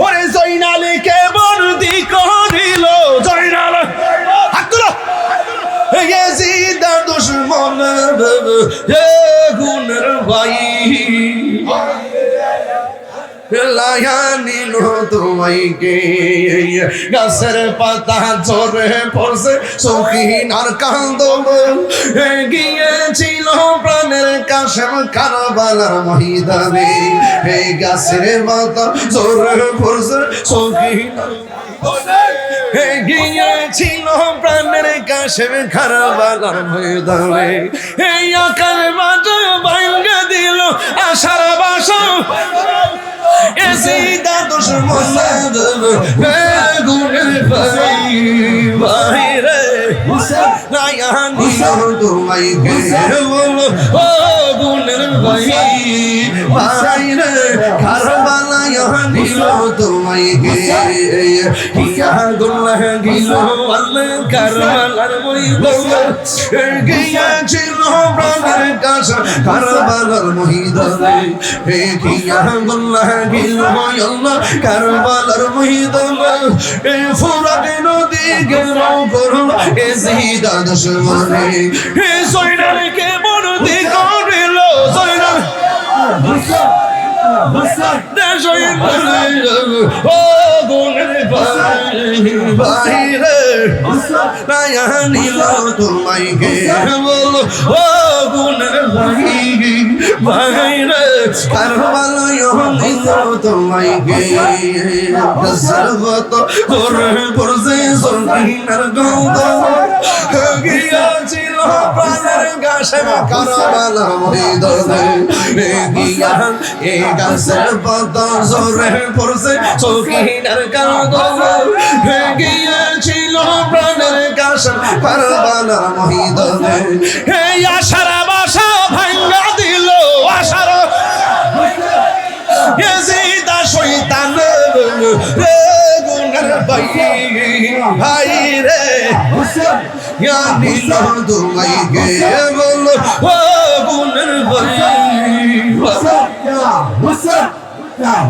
ওরে জয়নালীকে বন্দি করিল জয়নাল ইয়াজিদের দুশমন গুণের ভাই লায়ানিল তোমাইকে গাছের পাতা ঝরে পড়ছে সখিনার কান্দন গিয়েছিল প্রাণের কাশেম কারবালার ময়দানে এই গাছের পাতা ঝরে পড়ছে সখিনার গিয়েছিল প্রাণের কাশেম কারবালার ময়দানে এই আকার বাজা ভাঙ্গা দিল আশার বাসা এসিদা দুশমন গুণের ভাই রে লায়ানি তোমাইকে বলো ও গুণের ভাই রে কারবালায় নিল তোমাইকে কিয়া গুল্লাহ গিল আল্লাহ কারবালার ময়দানে গিয়েছিল প্রাণের কাছে কারবালার ময়দানে কিয়া গুল্লাহ গিল আল্লাহ কারবালার ময়দানে ফুরাত নদী গেল করল এজিদা দুশমনে জয়নালকে বন্দি করিল জয়নাল ও গুণের ভাই রে লায়ানিল তোমাইকে বলো ও গুণের ভাই রে কারবালায় নিল তোমাইকে সর্বত করে পড়ছে সখিনার গন্ধ গিয়াছিল প্রাণের গাছের কারবালার ময়দানে গিয়া এ গাছের পাতা ঝরে পড়ছে সখিনার কান্দন গিয়েছিল প্রাণের গাছের কারবালার ময়দানে এই আশার বাসা ভাঙ্গা দিল আশার ইয়াজিদা শয়তান রে গুণের ভাই রে ইয়ানিল তোমাইকে বলো ও গুণের ভাই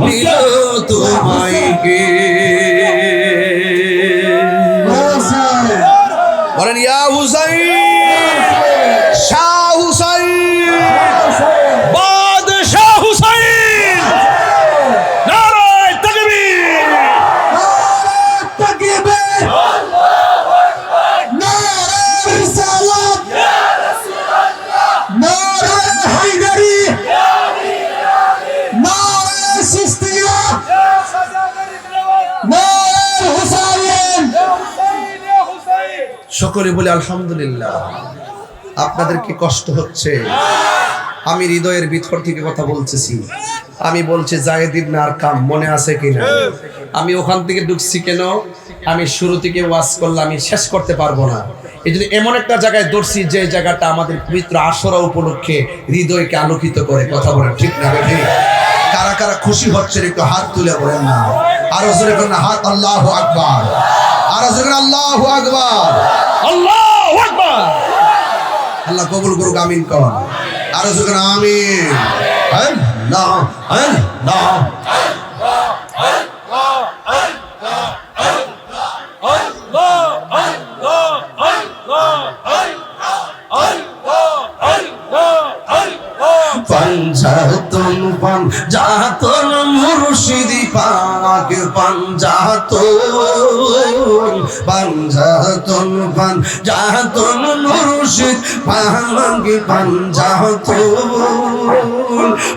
নিল তোমাইকে বলেন ইয়া হুসাইন শাহ হুসাইন বাদশাহ হুসাইন নারায়ে তাকবীর আল্লাহু আকবার নারায়ে রিসালাত ইয়া রাসূলুল্লাহ নারায়ে হায়দারি ইয়া আলী নারায়ে সিস্তিয়া ইয়া সাজাদারি নারায়ে হুসাইন ইয়া হুসাইন সকলে বলে আলহামদুলিল্লাহ। আপনাদের কি কষ্ট হচ্ছে? আমি হৃদয়ের ভিতর থেকে কথা বলতেছি। আমি বলছি যায়েদ ইবনে আরকাম মনে আছে কিনা? আমি ওখান থেকে ঢুকছি কেন? আমি শুরু থেকে ওয়াজ করলাম, আমি শেষ করতে পারবো না। এই জন্য এমন একটা জায়গায় দর্শি যে জায়গাটা আমাদের পবিত্র আশুরা উপলক্ষে হৃদয়কে আলোকিত করে। কথা বলেন ঠিক না বেঠি? কারা কারা খুশি হচ্ছে একটু হাত তুলে বলেন না। আরো জোরে করেন হাত। আল্লাহু আকবার। আরো জোরে করেন আল্লাহু আকবার। আল্লাহু আকবার। আল্লাহ কবুল করুক, আমিন কর। আরো জোরে করেন আমিন। আল্লাহ আল্লাহ পাঞ্জাতন পাঞ্জাতন মুর্শিদি পাক পাঞ্জাতন পাঞ্জাতন পাঞ্জাতন মুর্শিদ পাক পাঞ্জাতন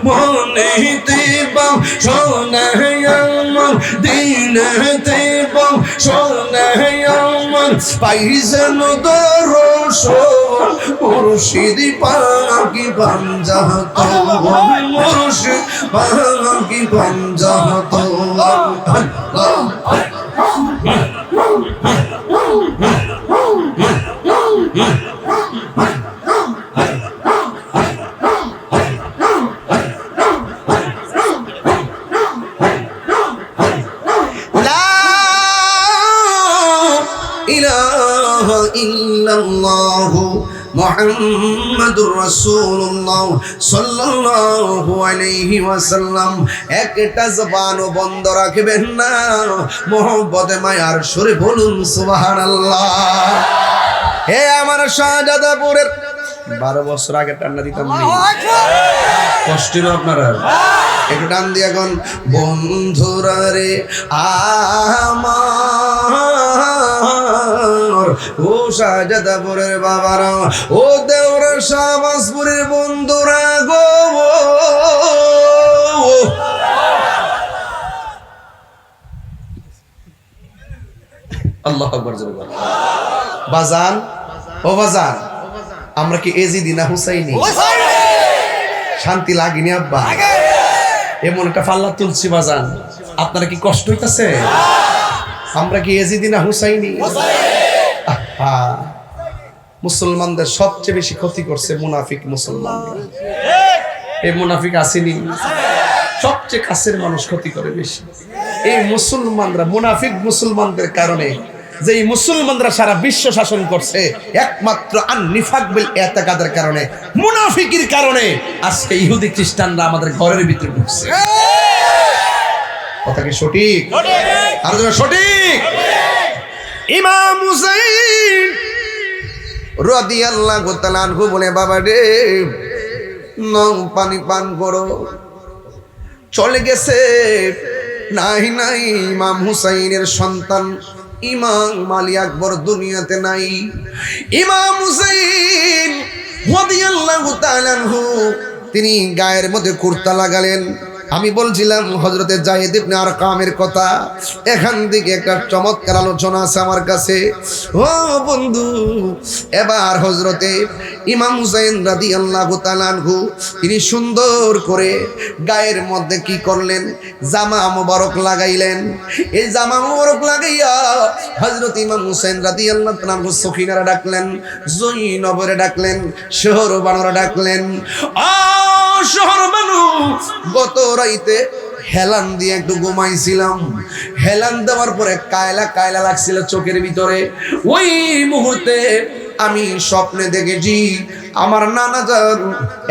মনেতে পাও সোনায় আমার দিনেতে পাও সোনায় আমার পাইছেন দর্শন মুর্শিদি পাক পাঞ্জাতন মুর্শিদ পাক পাঞ্জাতন ইলাহা ইল্লাল্লাহু মুহাম্মাদুর রাসূলুল্লাহ সাল্লাল্লাহু আলাইহি ওয়াসাল্লাম। একটা জবান বন্ধ রাখবেন না, মোহব্বতে মায়ার সুরে বলুন সুবহানাল্লাহ। হে আমার শাহজাদাপুরের 12 বছর আগে টান্না দিতাম না, কষ্ট না আপনারা? একটু টান দিয়ে এখন বন্ধুরা রে আমার, ও শাহজাদাপুরের বাবারা, ও দেওরা শাহবাজপুরের বন্ধুরা গো, আল্লাহু আকবার জোরে বল। বাজান, ও বাজান, আমরা কি এজিদি না হুসাইনি? শান্তি লাগেনি আব্বা? এমন একটা পাল্লা তুলছি বাজান, আপনারা কি কষ্ট হইতাছে? আমরা কি এজিদি না হুসাইনি? মুসলমানদের সবচেয়ে বেশি ক্ষতি করছে মুনাফিক মুসলমানরা। এই মুনাফিক আসেনি, সবচেয়ে কাছের মানুষ ক্ষতি করে বেশি। এই মুসলমানরা, মুনাফিক মুসলমানদের কারণে, যে মুসলমানরা সারা বিশ্ব শাসন করছে, একমাত্র আন-নিফাক বিল ইতিকাদের কারণে, মুনাফিকের কারণে আজকে ইহুদি খ্রিস্টানরা আমাদের ঘরের ভিতরে ঢুকছে। কথা কি সঠিক? আর সঠিক। ইমাম হুসাইন রাদিয়াল্লাহু তাআলা আনহু বলে, বাবা রে নাও পানি পান করো। চলে গেছে, নাই নাই ইমাম হুসাইনের সন্তান ইমাম আলী আকবর দুনিয়াতে নাই। ইমাম হুসাইন রাদিয়াল্লাহু তাআলা আনহু তিনি গায়ের মধ্যে কুর্তা লাগালেন। আমি বলছিলাম হযরতে যায়েদ ইবনে আরকামের কথা, এখান থেকে একটা চমৎকার আলোচনা আছে আমার কাছে। ও বন্ধু, এবার হযরতে ইমাম হুসাইন রাদিয়াল্লাহু তাআলা আনহু তিনি সুন্দর করে গায়ের মধ্যে কি করলেন, জামা মোবারক লাগাইলেন। এই জামা মোবারক লাগাইয়া হযরত ইমাম হুসাইন রাদিয়াল্লাহু তাআলা আনহু সখিনারে ডাকলেন, জয়নবরে ডাকলেন, শহর বানরে ডাকলেন। শহর বানু, গত রাইতে হেলান দিয়ে একটু ঘুমাইছিলাম, হেলান দেওয়ার পরে কায়লা কায়লা লাগছিল চোখের ভিতরে। ওই মুহূর্তে আমি স্বপ্নে দেখেছি আমার নানা যান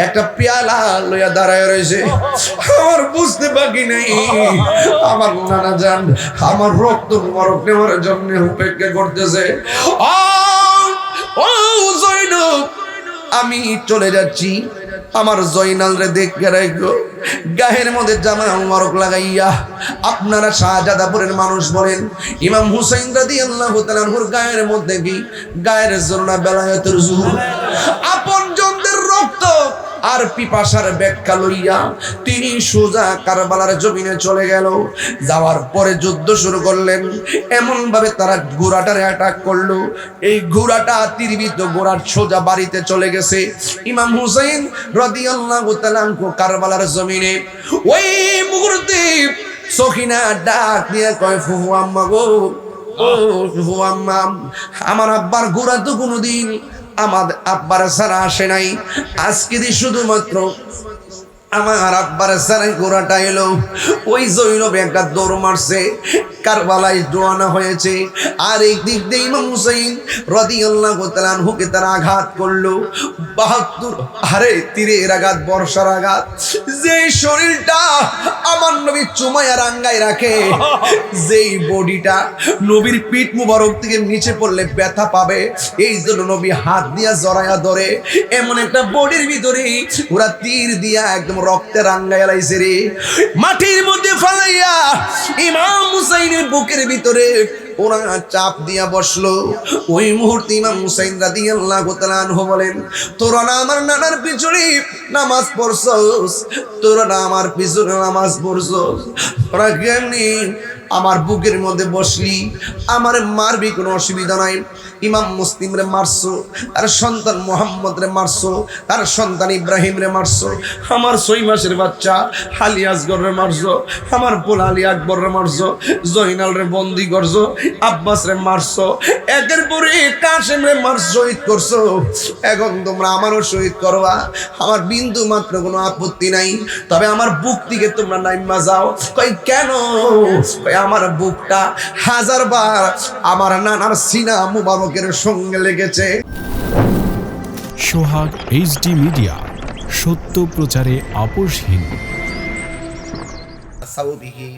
একটা পেয়ালা লইয়া দাঁড়ায় রয়েছে। আমার বুঝতে বাকি নেই আমার নানা যান আমার রক্ত মরক নেওয়ার জন্য অপেক্ষা করতেছে। ও জয়নব, আমি চলে যাচ্ছি, আমার জয়নাল রে দেখে রাখো। গায়ের মধ্যে জামা মোবারক লাগাইয়া, আপনারা শাহজাদাপুরের মানুষ বলেন, ইমাম হুসাইন রাদিয়াল্লাহু তাআলা আনহুর গায়ের মধ্যে কি গায়ের জোরনা বেলায়েতের জোর, আপনজনদের রক্ত আর পিপাসার ব্যাখ্যা লইয়া তিনি সোজা কারবালার জমিনে চলে গেল। যাওয়ার পরে যুদ্ধ শুরু করলেন। এমন ভাবে তারা ঘোড়াটারে অ্যাটাক করলো, এই ঘোড়াটা তীরবিদ্ধ ঘোড়ার সোজা বাড়িতে চলে গেছে। ইমাম হুসাইন রাদিয়াল্লাহু তাআলা আনহু কারবালার জমিনে ওই মুহূর্তে সখিনা ডাক দিয়ে কয়, ফুফু আম্মা গো, ও ফুফু আম্মা, আমার আব্বার ঘোড়া তো কোনোদিন আমার আব্বার ছাড়া আসে নাই, আজকে দিয়ে শুধুমাত্র আমার আব্বার ছাড়া ঘোড়াটা এলো। ওই জৈনব একটা দৌড় মারছে, কারবালায় রওনা হয়েছে। আর এই দিক দিয়ে ইমাম হুসাইন রাদিয়াল্লাহু তাআলা আনহুকে তারা আঘাত করলো 72 আরে তীরের আঘাত, বর্ষার আঘাত। যে শরীরটা আমার নবী চুমায়া রাঙ্গায় রাখে, যেই বডিটা নবীর পিঠ মুবারক থেকে নিচে পড়লে ব্যথা পাবে, এই জন্য নবী হাত দিয়া জড়ায়া ধরে। এমন একটা বডির ভিতরে ওরা তীর দিয়া একদম রক্তে রাঙ্গায় লাইছে রে। মাটির মধ্যে ফালাইয়া ইমাম হুসাইনের বুকের ভিতরে ওরা চাপ দিয়া বসলো। ওই মুহূর্তে ইমাম হুসাইন রাদিয়াল্লাহু তাআলা আনহু বলেন, তোরা না আমার নানার পিছনে নামাজ পড়ছস, তোরা না আমার পিছনে নামাজ পড়ছস, তোরা কেমনি আমার বুকের মধ্যে বসলি, আমার মারবি, কোনো অসুবিধা নাই। ইমাম মুসলিম রে মারছো, তার সন্তান মোহাম্মদ রে মারছো, তার সন্তান ইব্রাহিম রে মারছো, আমার 6 মাসের বাচ্চা আলী আসগর রে মারছো, আমার পোলা আলী আকবর রে মারছো, জয়নাল রে বন্দি করছো, আব্বাস রে মারছো, একের পরে কাসেম রে মারছো, শহীদ করছো। এখন তোমরা আমারও শহীদ করবা, আমার বিন্দু মাত্র কোনো আপত্তি নাই, তবে আমার বুক থেকে তোমরা নাইমা যাও। কই কেন? কই আমার বুকটা 1000 বার আমার নানার সিনা মুবারকের সঙ্গে লেগেছে। সোহাগ HD মিডিয়া, সত্য প্রচারে আপোষহীন। সাউবিহি,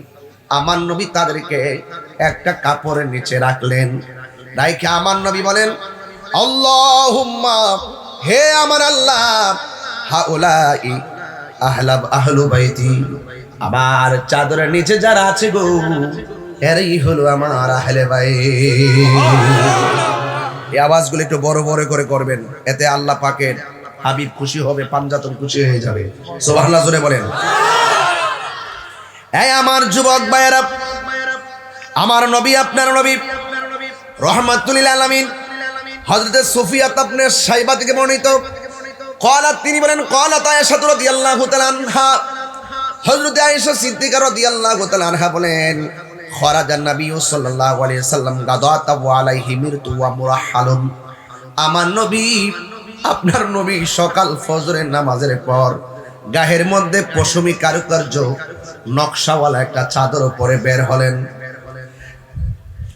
আমার নবী তাদেরকে একটা কাপড়ের নিচে রাখলেন। রাইখে আমার নবী বলেন, আল্লাহুম্মা, হে আমার আল্লাহ, হাউলাই আহলু বাইতি, আমার চাদরের নিচে যারা আছে গো, এরাই হলো আমার আহলে বাইত। এই আওয়াজগুলো একটু বড় বড় করে করবেন, এতে আল্লাহ পাকের হাবিব খুশি হবে, পাঞ্জাতন খুশি হয়ে যাবে। সুবহানাল্লাহ জোরে বলেন। এই আমার যুবক ভাইয়েরা, আমার নবী, আপনার নবী রাহমাতুল লিল আলামিন হযরত সুফিয়া ইবনে সাইবা থেকে বর্ণিত, ক্বালাত, তিনি বলেন, ক্বালাত আয়েশা রাদিয়াল্লাহু তাআলা আনহা, হযরত আয়েশা সিদ্দিকা রাদিয়াল্লাহু তাআলা আনহা বলেন, খরাজান নবী সাল্লাল্লাহু আলাইহি সাল্লাম গাদাতা ওয়া আলাইহি মিরতু ওয়া মুরাহহালুন, আমার নবী, আপনার নবী সকাল ফজরের নামাজের পর গায়ের মধ্যে পশমি কারুকার্য নকশাওয়ালা একটা চাদর পরে বের হলেন।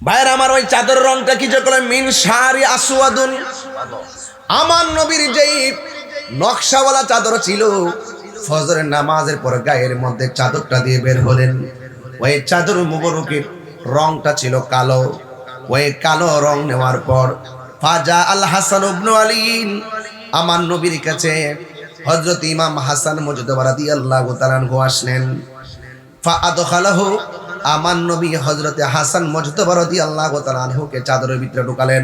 ভাইয়ের আমার, ওই চাদরের রংটা কি যে মিন শারি আসওয়াদুন, আমার নবীর যেই নকশাওয়ালা চাদর ছিল, ফজরের নামাজের পর গায়ের মধ্যে চাদরটা দিয়ে বের হলেন। ওই চাদর মুবারকের রংটা ছিল কালো। ওই কালো রং নেওয়ার পর ফাজা আল হাসান ইবনে আলী, আমার নবীর কাছে হযরত ইমাম হাসান মুজতবা রাদিয়াল্লাহু তাআলা আনহু আসলেন। ফাআদখালাহু, আমার নবী হযরত হাসান মুজতবা রাদিয়াল্লাহু তাআলা আনহুকে চাদরের ভিতরে ঢুকালেন।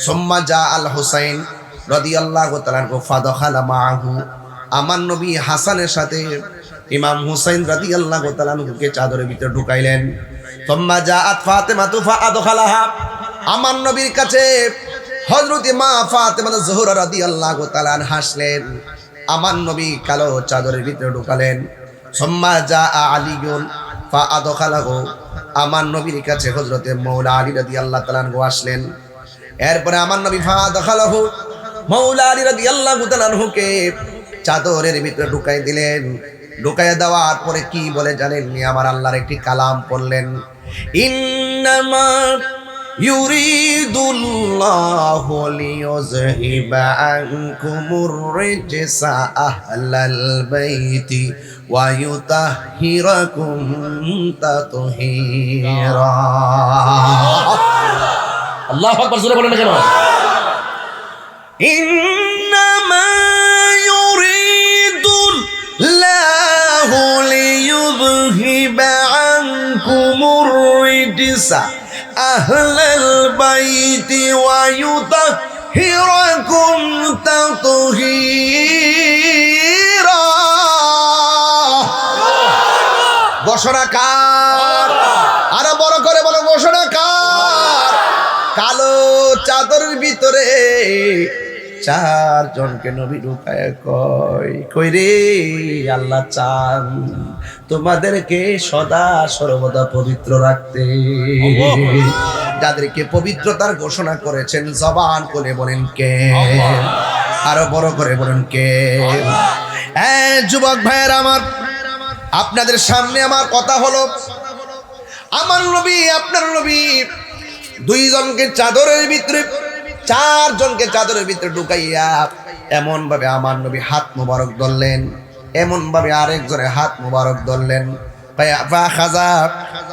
সুম্মা জা আল হুসাইন রাদিয়াল্লাহু তাআলা আনহু ফাদখালা মাআহু, আমার নবী হাসানের সাথে ইমাম হুসাইন রাদিয়াল্লাহু তাআলা আনহুকে চাদরের ভিতরে ঢুকাইলেন। সুম্মা জাআত ফাতিমা ফাআদখালাহা, আমার নবীর কাছে হযরত মা ফাতিমা জোহরা রাদিয়াল্লাহু তাআলা আনহা আসলেন। আমার নবী কালো চাদরের ভিতরে ঢুকালেন। সুম্মা জাআ আলীউন ফাআদখালাহু, আমার নবীর কাছে হযরত মাওলা আলী রাদিয়াল্লাহু তাআলা আনহু আসলেন। এরপরে আমার নবী ফাআদখালাহু, মাওলা আলী রাদিয়াল্লাহু তাআলা আনহুকে চাদরের ভিতরে ঢুকাই দিলেন। ঢুকাইয়া দেওয়ার পরে কি বলে জানেন? আমার আল্লাহর একটি কালাম পড়লেন, ইন্নামা ইউরিদুল্লাহু লিইয়ুযহিবা আনকুমুর রিজসা আহলাল বাইতি ওয়া ইউতাহহিরাকুম তাতহীরা। আল্লাহু আকবার, জোরে বলেন না কেন? ইন্নামা ইউরিদুল্লাহু লিইয়ুযহিবা আনকুমুর রিজসা আহলাল বাইতি ওয়া ইউতাহহিরাকুম তাতহীরা। ঘোষণা কার? আরো বড় করে বলো, ঘোষণা কার? কালো চাদরের ভিতরে চারজনকে নবী ঢুকায় কই রে, আল্লাহ চান তোমাদেরকে সদা সর্বদা পবিত্র রাখতে। যাদেরকে পবিত্রতার ঘোষণা করেছেন, জবান খুলে বলেন কে? আরো বড় করে বলেন কে? যুবক ভাইয়ের আমার, আপনাদের সামনে আমার কথা হলো, আমার নবী, আপনার নবী দুইজনকে চাদরের ভিতরে, চারজনকে চাদরের ভিতরে ঢুকাইয়া এমন ভাবে আমার নবী হাত মুবারক ধরলেন, এমন ভাবে আরেকজনের হাত মুবারক ধরলেন। ফাখাযা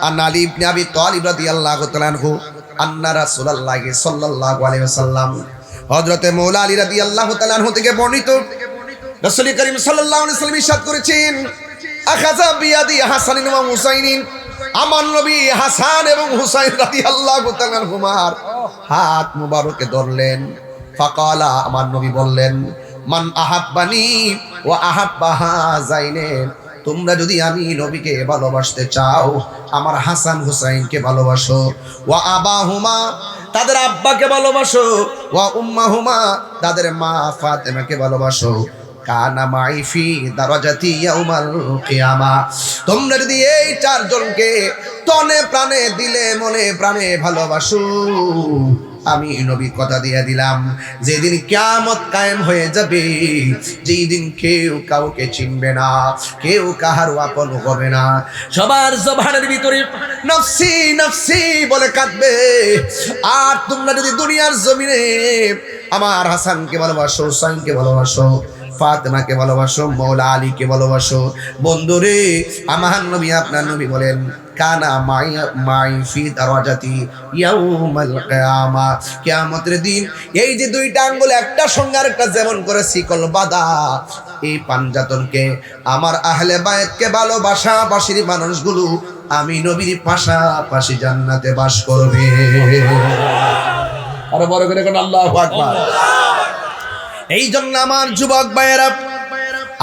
আন আলী ইবনে আবি তালিব রাদিয়াল্লাহু তাআলা আনহু আন্না রাসূলুল্লাহি সাল্লাল্লাহু আলাইহি ওয়াসাল্লাম, হযরতে মাওলা আলী রাদিয়াল্লাহু তাআলা আনহু থেকে বর্ণিত, রাসূল করিম সাল্লাল্লাহু আলাইহি ওয়াসাল্লাম ইরশাদ করেছেন, আখাযা বিয়াদি হাসানিন ওয়া হুসাইনিন, আমার নবী হাসান এবং হুসাইন রাদিয়াল্লাহু তাআলা আনহুমার হাত মুবারকে ধরলেন। ফাকালা, আমার নবী বললেন, মান আহাব্বানি ওয়া আহাব্বা হাযাইনাইন, তোমরা যদি আমি নবীকে ভালোবাসতে চাও, আমার হাসান হুসাইনকে ভালোবাসো। ওয়া আবাহুমা, তাদের আব্বাকে ভালোবাসো। ওয়া উম্মাহুমা, তাদের মা ফাতেমাকে ভালোবাসো। কানা মাই ফি দারাজাতি ইয়াউমাল কিয়ামা, তোমরা যদি এই চারজনকে তনে প্রাণে, দিলে মনে প্রাণে ভালোবাসো, আমি নবী কথা দিয়ে দিলাম, যেদিন কিয়ামত কায়েম হয়ে যাবে, যেই দিন কেউ কাউকে চিনবে না, কেউ কাহারও আপন হবে না, সবার জবানের ভিতরে নফসি নফসি বলে কাঁদবে। আর তোমরা যদি দুনিয়ার জমিনে আমার হাসানকে ভালোবাসো, হুসাইনকে ভালোবাসো, ফাতেমাকে ভালোবাসো, মৌলা আলীকে ভালোবাসো, বন্ধুরে আমার নবী আপনার নবী বলেন কানা মাই ফি দারাজাতি ইয়াউমাল কিয়ামা, কিয়ামতের দিন এই যে দুইটা আঙ্গুল একটা সঙ্গে আরেকটা যেমন করে শিকল বাঁধা, এই পাঞ্জাতনকে আমার আহলে বায়াতকে ভালোবাসাবাসীর মানুষগুলো আমি নবীর পাশাপাশি জান্নাতে বাস করবে। আরো বড় করে কোন আল্লাহু আকবার। এই জন্য আমার যুবক ভাইয়েরা,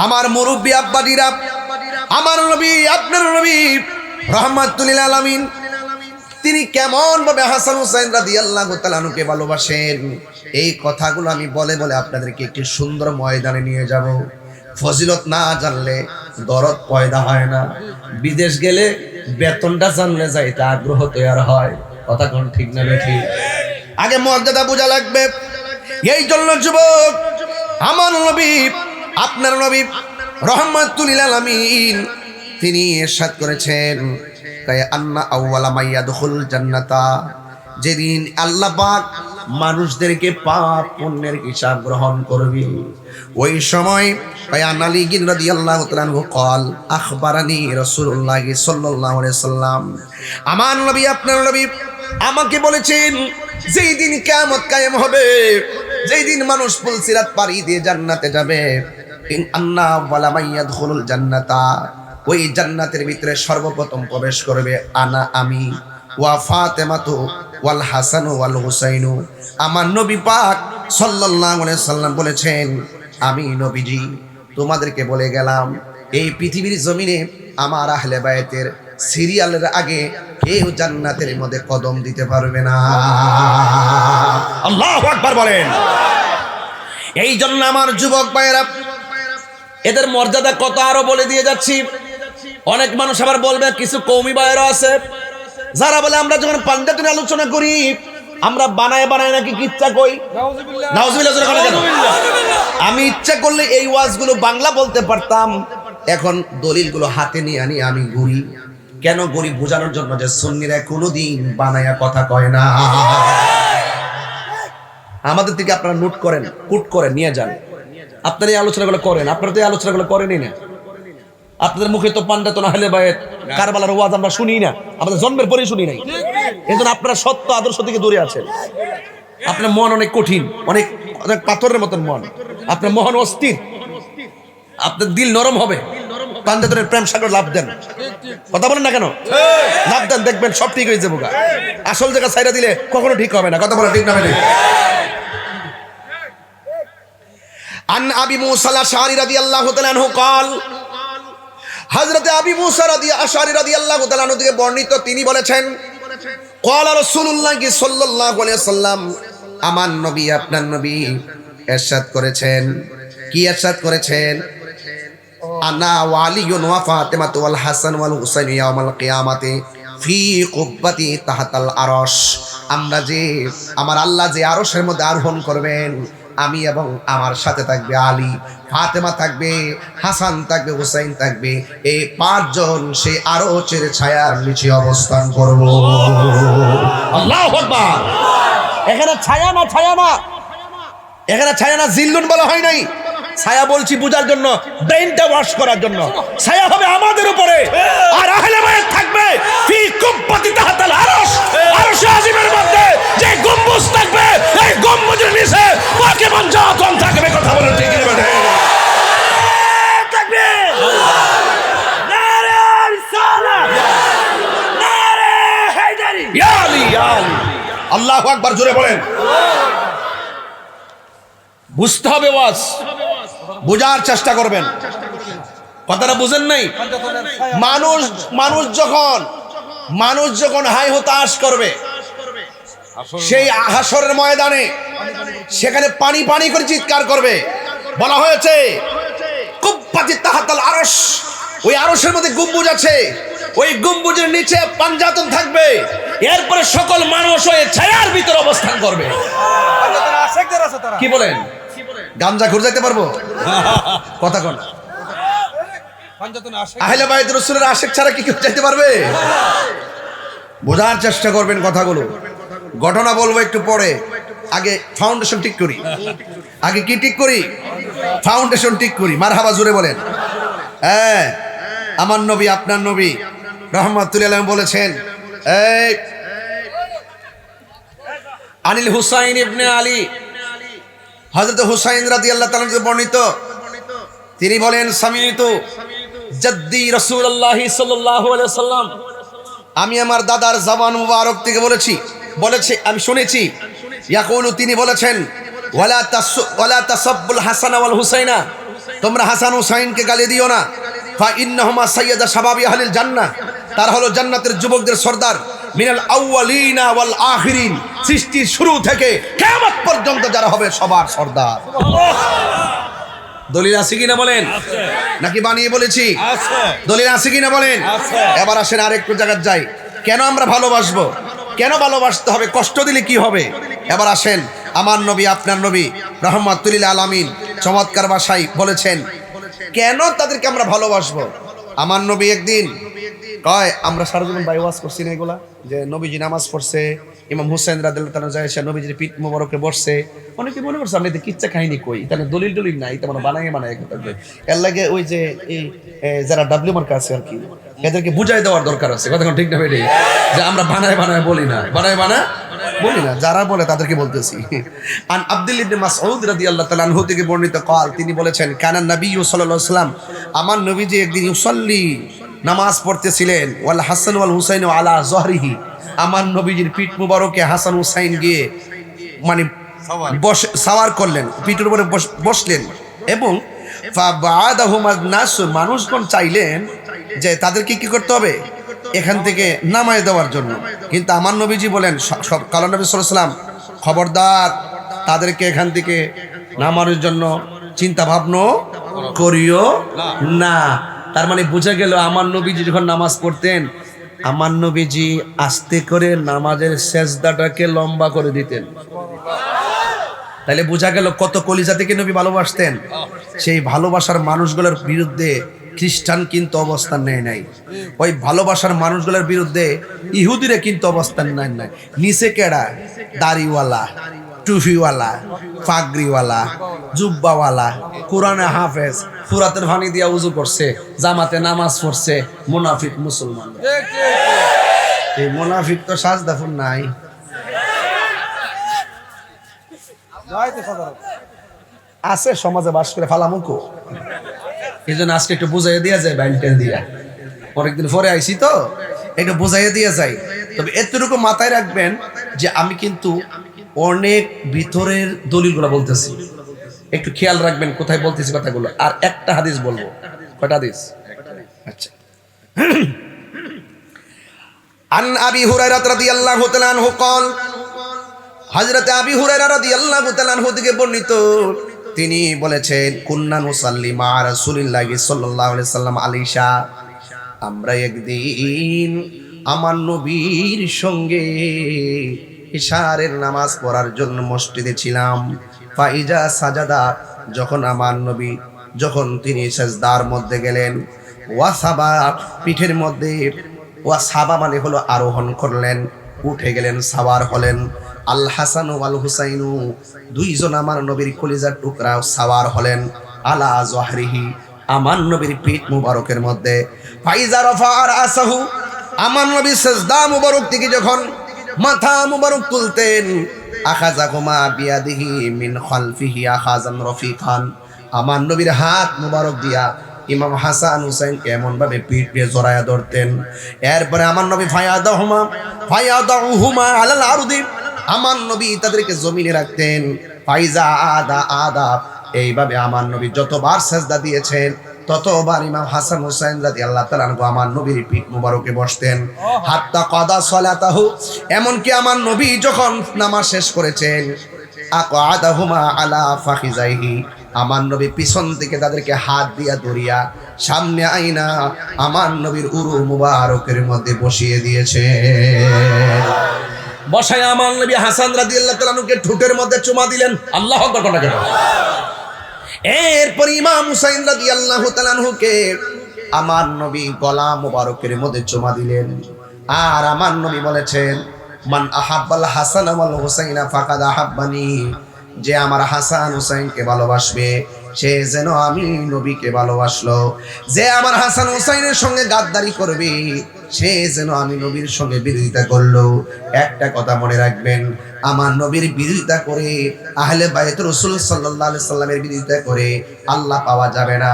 আমার মুরব্বী আব্বাদিরা, আমার নবী আপনার নবী রাহমাতুল লিল আলামিন তিনি কেমন ভাবে হাসান হুসাইন রাদিয়াল্লাহু তাআলা আনহুকে ভালোবাসেন, এই কথাগুলো আমি বলে বলে আপনাদেরকে একটি সুন্দর ময়দানে নিয়ে যাব। ফজিলত না জানলে দরদ পয়দা হয় না, বিদেশ গেলে বেতনটা জানলে যাইতে আগ্রহ তৈরি হয়। কথা কোন ঠিক না ঠিক? আগে মর্যাদা বোঝা লাগবে। এই জন্য যুবক আমার নবী আপনার নবী রাহমাতুল লিল আলামিন তিনি ইরশাদ করেছেন তাই আন্না আউওয়ালা মাইয়াদখুল জান্নাতা, যেদিন আল্লাহ পাক মানুষদেরকে পাপ পুণ্যের হিসাব গ্রহণ করবে, ওই সময় আয়ান আলী রাদিয়াল্লাহু তাআলা আনহু قال আখবারানি রাসূলুল্লাহ সাল্লাল্লাহু আলাইহি সাল্লাম, আমার নবী আপনার নবী আমাকে বলেছেন যেই দিন কিয়ামত কায়েম হবে, যেই দিন মানুষ পুলসিরাত পাড়ি দিয়ে জান্নাতে যাবে, ইন আন্না ওয়ালা মাইয়াদখুলুল জান্নাতা, ওই জান্নাতের ভিতরে সর্বপ্রথম প্রবেশ করবে আনা আমি, ওয়া ফাতেমাতু ওয়াল হাসানু ওয়াল হুসাইনু, আমার নবী পাক সাল্লাল্লাহু আলাইহি সাল্লাম বলেছেন আমি নবীজি তোমাদেরকে বলে গেলাম এই পৃথিবীর জমিনে আমার আহলে বায়াতের সিরিয়ালের আগে কেউ জান্নাতের মধ্যে কদম দিতে পারবে না। আল্লাহু আকবার বলেন। এই জন্য আমার যুবক ভাইয়েরা এদের মর্যাদা কত আরো বলে দিয়ে যাচ্ছি। অনেক মানুষ আবার বলবে, কিছু কওমি ভাইয়েরা আছে যারা বলে আমরা যখন পাঞ্জাবি নিয়ে আলোচনা করি আমরা বানায় বানায় নাকি কিচ্ছা কই। নাউজুবিল্লাহ কেন? আমি ইচ্ছা করলে এই ওয়াজগুলো বাংলা বলতে পারতাম, এখন দলিলগুলো হাতে নিয়ে আনি আমি ঘুরি। কেন ঘুরি? বোঝানোর জন্য যে সুন্নিরা কোনোদিন বানায়া কথা কয় না। আমাদের থেকে আপনারা নোট করেন, কুট করেন, নিয়ে যান। আপনারা এই আলোচনাগুলো করেন, আপনারা তো এই আলোচনাগুলো করেনই না। আপনাদের মুখে তো পাঞ্জাতন আহলে বায়াত কারবালার ওয়াজ আমরা শুনি না, আমাদের জন্মের পরেই শুনি নাই। এজন্য আপনারা সত্য আদর্শ থেকে দূরে আছেন। আপনার মন অনেক কঠিন, অনেক অনেক পাথরের মতন মন, আপনার মন অস্থির, আপনার দিল নরম হবে। পাঞ্জাতনের প্রেম সাগর লাভ দেন, কথা বলেন না কেন? লাভ দেন, দেখবেন সব ঠিক হয়ে যাবে। আসল জায়গা ছাইরা দিলে কখনো ঠিক হবে না। কথা বলেন ঠিক না? আন আবি মুসা আল-আশআরী রাদিয়াল্লাহু তাআলা আনহু قال, হযরত আবি মুসা আল-আশআরী রাদিয়াল্লাহু তাআলা আনহু থেকে বর্ণিত, তিনি বলেছেন قال রাসূলুল্লাহ সাল্লাল্লাহু আলাইহি ওয়াসাল্লাম, আমার নবী আপনার নবী ইরশাদ করেছেন। কি ইরশাদ করেছেন? আনা ওয়া আলিয়ুন ওয়া ফাতিমাতু ওয়াল হাসান ওয়াল হুসাইন ইয়াউমাল কিয়ামাতি ফি কুব্বাতি তাহতাল আরশ, আমরা যে আমার আল্লাহ যে আরশের মধ্যে আরোহণ করবেন, আমি এবং আমার সাথে থাকবে আলী, ফাতেমা থাকবে, হাসান থাকবে, হুসাইন থাকবে, এই পাঁচজন সেই আরশের ছায়ার নিচে অবস্থান করব। আল্লাহু আকবার। এখানে ছায়া না, ছায়া না, এখানে ছায়া না, জিল্লুন বলা হয় নাই। ছায়া বলছি বুঝার জন্য, ব্রেইনটা ওয়াশ করার জন্য। ছায়া হবে আমাদের উপরে, আর আহলে বায়াত থাকবে ফি কুব্বাতি তাহতাল আরশ, আরশে আজিমের মধ্যে যে গম্বুজ থাকবে, এই গম্বুজের নিচে পাকে পঞ্চাতন থাকবে। কথা বলেন ঠিক না? তাকবীর, নারে রিসালাত, নারে হায়দারি, ইয়া আলী, ইয়া আলী। আল্লাহু আকবার, জোরে বলেন। বুঝতে হবে, ওয়াজ বুঝার চেষ্টা করবেন। কথাটা বুঝেন নাই? মানুষ যখন হাই হতাশ করবে সেই হাসরের ময়দানে, সেখানে পানি পানি করে চিৎকার করবে। বলা হয়েছে কুব্বাতি তাহতাল আরশ, ওই আরশের মধ্যে গম্বুজ আছে, ওই গম্বুজের নিচে পাঞ্জাতন থাকবে, এরপরে সকল মানুষ ওই ছায়ার ভিতরে অবস্থান করবে। কি বলেন, গাঞ্জা ঘুরে যাইতে পারবো? কথা কোন আহলে বাইত রাসূলের আশিক ছাড়া কি কেউ যাইতে পারবে? বোঝার চেষ্টা করবেন কথাগুলো। ঘটনা বলবো একটু পরে, আগে ফাউন্ডেশন ঠিক করি। আগে কি ঠিক করি? ফাউন্ডেশন ঠিক করি। মারহাবা জোরে বলেন। হ্যাঁ, আমার নবী আপনার নবী রাহমাতুল্লাহ আলাইহি বলেছেন, এই আনিল হুসাইন ইবনে আলী, হযরত হুসাইন রাদিয়াল্লাহু তাআলা থেকে বর্ণিত, তিনি বলেন, সামিতু জাদ্দি রাসূলুল্লাহ সাল্লাল্লাহু আলাইহি ওয়াসাল্লাম, আমি আমার দাদার জবান মুবারক থেকে বলেছি আমি শুনেছি, ইয়াকুলু, তিনি বলেছেন, ওয়ালা তাসাব্বুল হাসান ওয়াল হুসাইনা, তোমরা হাসান হুসাইনকে গালি দিও না, ফা ইন্নাহুমা সাইয়্যিদা শাবাবি আহলিল জান্নাহ, তারা হলো জান্নাতের যুবকদের সর্দার, মিনাল আউয়ালিনা ওয়াল আখিরিন, সৃষ্টির শুরু থেকে কিয়ামত পর্যন্ত যারা হবে সবার সর্দার। দলিল আছে কিনা বলেন, নাকি বানিয়ে বলেছি? দলিল আছে কিনা বলেন। এবার আসেন আরেকটু জায়গায় যাই। কেন আমরা ভালোবাসবো, কেন ভালোবাসতে হবে, কষ্ট দিলে কি হবে? এবার আসেন, আমার নবী আপনার নবী রাহমাতুল লিল আলামিন চমৎকার ভাষায় বলেছেন কেন তাদেরকে আমরা ভালোবাসবো। আমার নবী একদিন কয়, আমরা সারা জীবন বাই ওয়াজ করছি না এগুলা, যে নবীজি নামাজ পড়ছে, ইমাম হুসাইন রাদিয়াল্লাহু তাআলা যায় সে নবীজির পিঠ মোবারকে বসছে, অনেকে মনে করছে আমরা এটা কিচ্ছা কাহিনী কই, তাহলে দলিল নাই, তেমন বানায় কথা। এর লাগে ওই যে এই যারা ডাব্লিউ মার্কা আছে আর কি, এদেরকে বুঝাই দেওয়ার দরকার আছে। কথা ঠিক না বেটি, যে আমরা বানায় বলি না, বলি না, যারা বলে তাদেরকে বলতেছি। আন আব্দুল্লাহ ইবনে মাসউদ রাদিয়াল্লাহু তাআলা আনহু থেকে বর্ণিত কাল, তিনি বলেছেন, কানা নবী সাল্লাল্লাহু আলাইহি ওয়াসাল্লাম, আমার নবীজি একদিন ইউসাল্লি, নামাজ পড়তেছিলেন, ওয়াল হাসান ওয়াল হুসাইন আলা যহরিহি, আমার নবীজির পিঠ মুবারকে হাসান হুসাইন গিয়ে মানে সাওয়ার করলেন, পিঠের উপরে বসলেন, এবং ফাবাদাহুমান নাস, মানুষগণ চাইলেন যে তাদেরকে কি করতে হবে, এখান থেকে নামায় দেওয়ার জন্য, কিন্তু আমার নবীজি বলেন, কালা নবী সাল্লাল্লাহু আলাইহি ওয়াসাল্লাম, খবরদার তাদেরকে এখান থেকে নামানোর জন্য চিন্তা ভাবনা করিও না। তার মানে বোঝা গেল, আমার নবীজি যখন নামাজ পড়তেন, আমার নবীজি আস্তে করে নামাজের সেজদাটাকে লম্বা করে দিতেন। তাহলে বোঝা গেল কত কলিজা থেকে নবী ভালোবাসতেন। সেই ভালোবাসার মানুষগুলোর বিরুদ্ধে খ্রিস্টান কিন্তু অবস্থান নেয় নাই, ওই ভালোবাসার মানুষগুলোর বিরুদ্ধে ইহুদিরা কিন্তু অবস্থান নেয় নাই। নিচে কেডা, দাড়িওয়ালা, টুফিওয়ালা, পাগড়িওয়ালা, জুব্বাওয়ালা, কোরআনে হাফেজ, ফুরাতের পানি দিয়া উজু করছে, জামাতে নামাজ পড়ছে, মুনাফিক মুসলমান। এই মুনাফিক তো সাজদাফুন নাই, আছে সমাজে বাস করে ফালামুকো। এই জন্য আজকে একটু বুঝাইয়া দিয়া যায়, বাইলটেল দিয়া, অনেকদিন পরে আইসি তো একটু বুঝাইয়া দিয়া যায়। তবে এতটুকু মাথায় রাখবেন যে আমি কিন্তু অনেক ভিতরের দলিলগুলো বলতেছি, একটু খেয়াল রাখবেন কোথায় বলতেছি কথাগুলো। আর একটা হাদিস বলবো। কয়টা হাদিস? আচ্ছা, আন আবি হুরায়রা রাদিয়াল্লাহু তাআলা আনহু قال, হযরত আবি হুরায়রা রাদিয়াল্লাহু তাআলা আনহু থেকে বর্ণিত, তিনি বলেছেন, কুন্না নুসাল্লি মা রাসূলিল্লাহি সাল্লাল্লাহু আলাইহি সাল্লাম আলাইশা, আমরা একদিন আমার নবীর সঙ্গে ইশারের নামাজ পড়ার জন্য মসজিদে ছিলাম। ফাইজা সাজাদা, যখন আমার নবী তিনি সাজদার মধ্যে গেলেন, ওয়াসাবা, পিঠের মধ্যে, ওয়াসাবা মানে হলো আরোহণ করলেন, উঠে গেলেন, সাওয়ার হলেন। আল হাসান ওয়াল হুসাইনু, দুইজন আমার নবীর কলিজার টুকরা সাওয়ার হলেন, আলা যহরিহি, আমার নবীর পিঠ মুবারকের মধ্যে। ফাইজা রাফা রাসাহু, আমার নবী সাজদা মুবারক থেকে যখন মাথা মুবারক তুলতেন, আখাযাকুমা বিয়াদিহি মিন খালফিহি আখাযান রফিকান, আমার নবীর হাত মুবারক দিয়া ইমাম হাসান হুসাইন এমন ভাবে পিঠে জড়ায়া ধরতেন। এরপরে আমার নবী ফায়াদাহুমা আলাল আরদি, আমার নবী তাদেরকে জমিনে রাখতেন। ফাইজা আদা, এইভাবে আমার নবী যতবার সাজদা দিয়েছেন ততবার ইমাম হাসান হুসাইন রাদিয়াল্লাহু তাআলা আনহু আমার নবীর পিঠ মুবারকে বসতেন। হাত্তা কাদা সালাতাহু, এমনকি আমার নবী যখন নামাজ শেষ করেছেন, আকাদাহুমা আলা ফাখিজাইহি, আমার নবী পিছন থেকে তাদেরকে হাত দিয়া ধরিয়া সামনে আইনা আমার নবীর উরু মুবারকের মধ্যে বসিয়ে দিয়েছে। বসায় আমার নবী হাসান রাদিয়াল্লাহু তাআলা আনহুকে ঠোঁটের মধ্যে চুমা দিলেন। আল্লাহু আকবার কোনটা কেন? এরপর ইমাম হুসাইন রাদিয়াল্লাহু তাআলা আনহুকে আমার নবী গলা মুবারকের মধ্যে চুমা দিলেন। আর আমার নবী বলেছেন, মান আহাব্বাল হাসান ওয়াল হুসাইনা ফাকাদ আহাব্বানি, যে আমার হাসান হুসাইনকে ভালোবাসবে সে যেন আমি নবীকে ভালোবাসলো। যে আমার হাসান হুসাইনের সঙ্গে গাদ্দারি করবে সে যেন আমি নবীর সঙ্গে বিরোধিতা করলো। একটা কথা মনে রাখবেন, আমার নবীর বিরোধিতা করে, আহলে বাইত রাসূল সাল্লাল্লাহু আলাইহি সাল্লামের বিরোধিতা করে আল্লাহ পাওয়া যাবে না।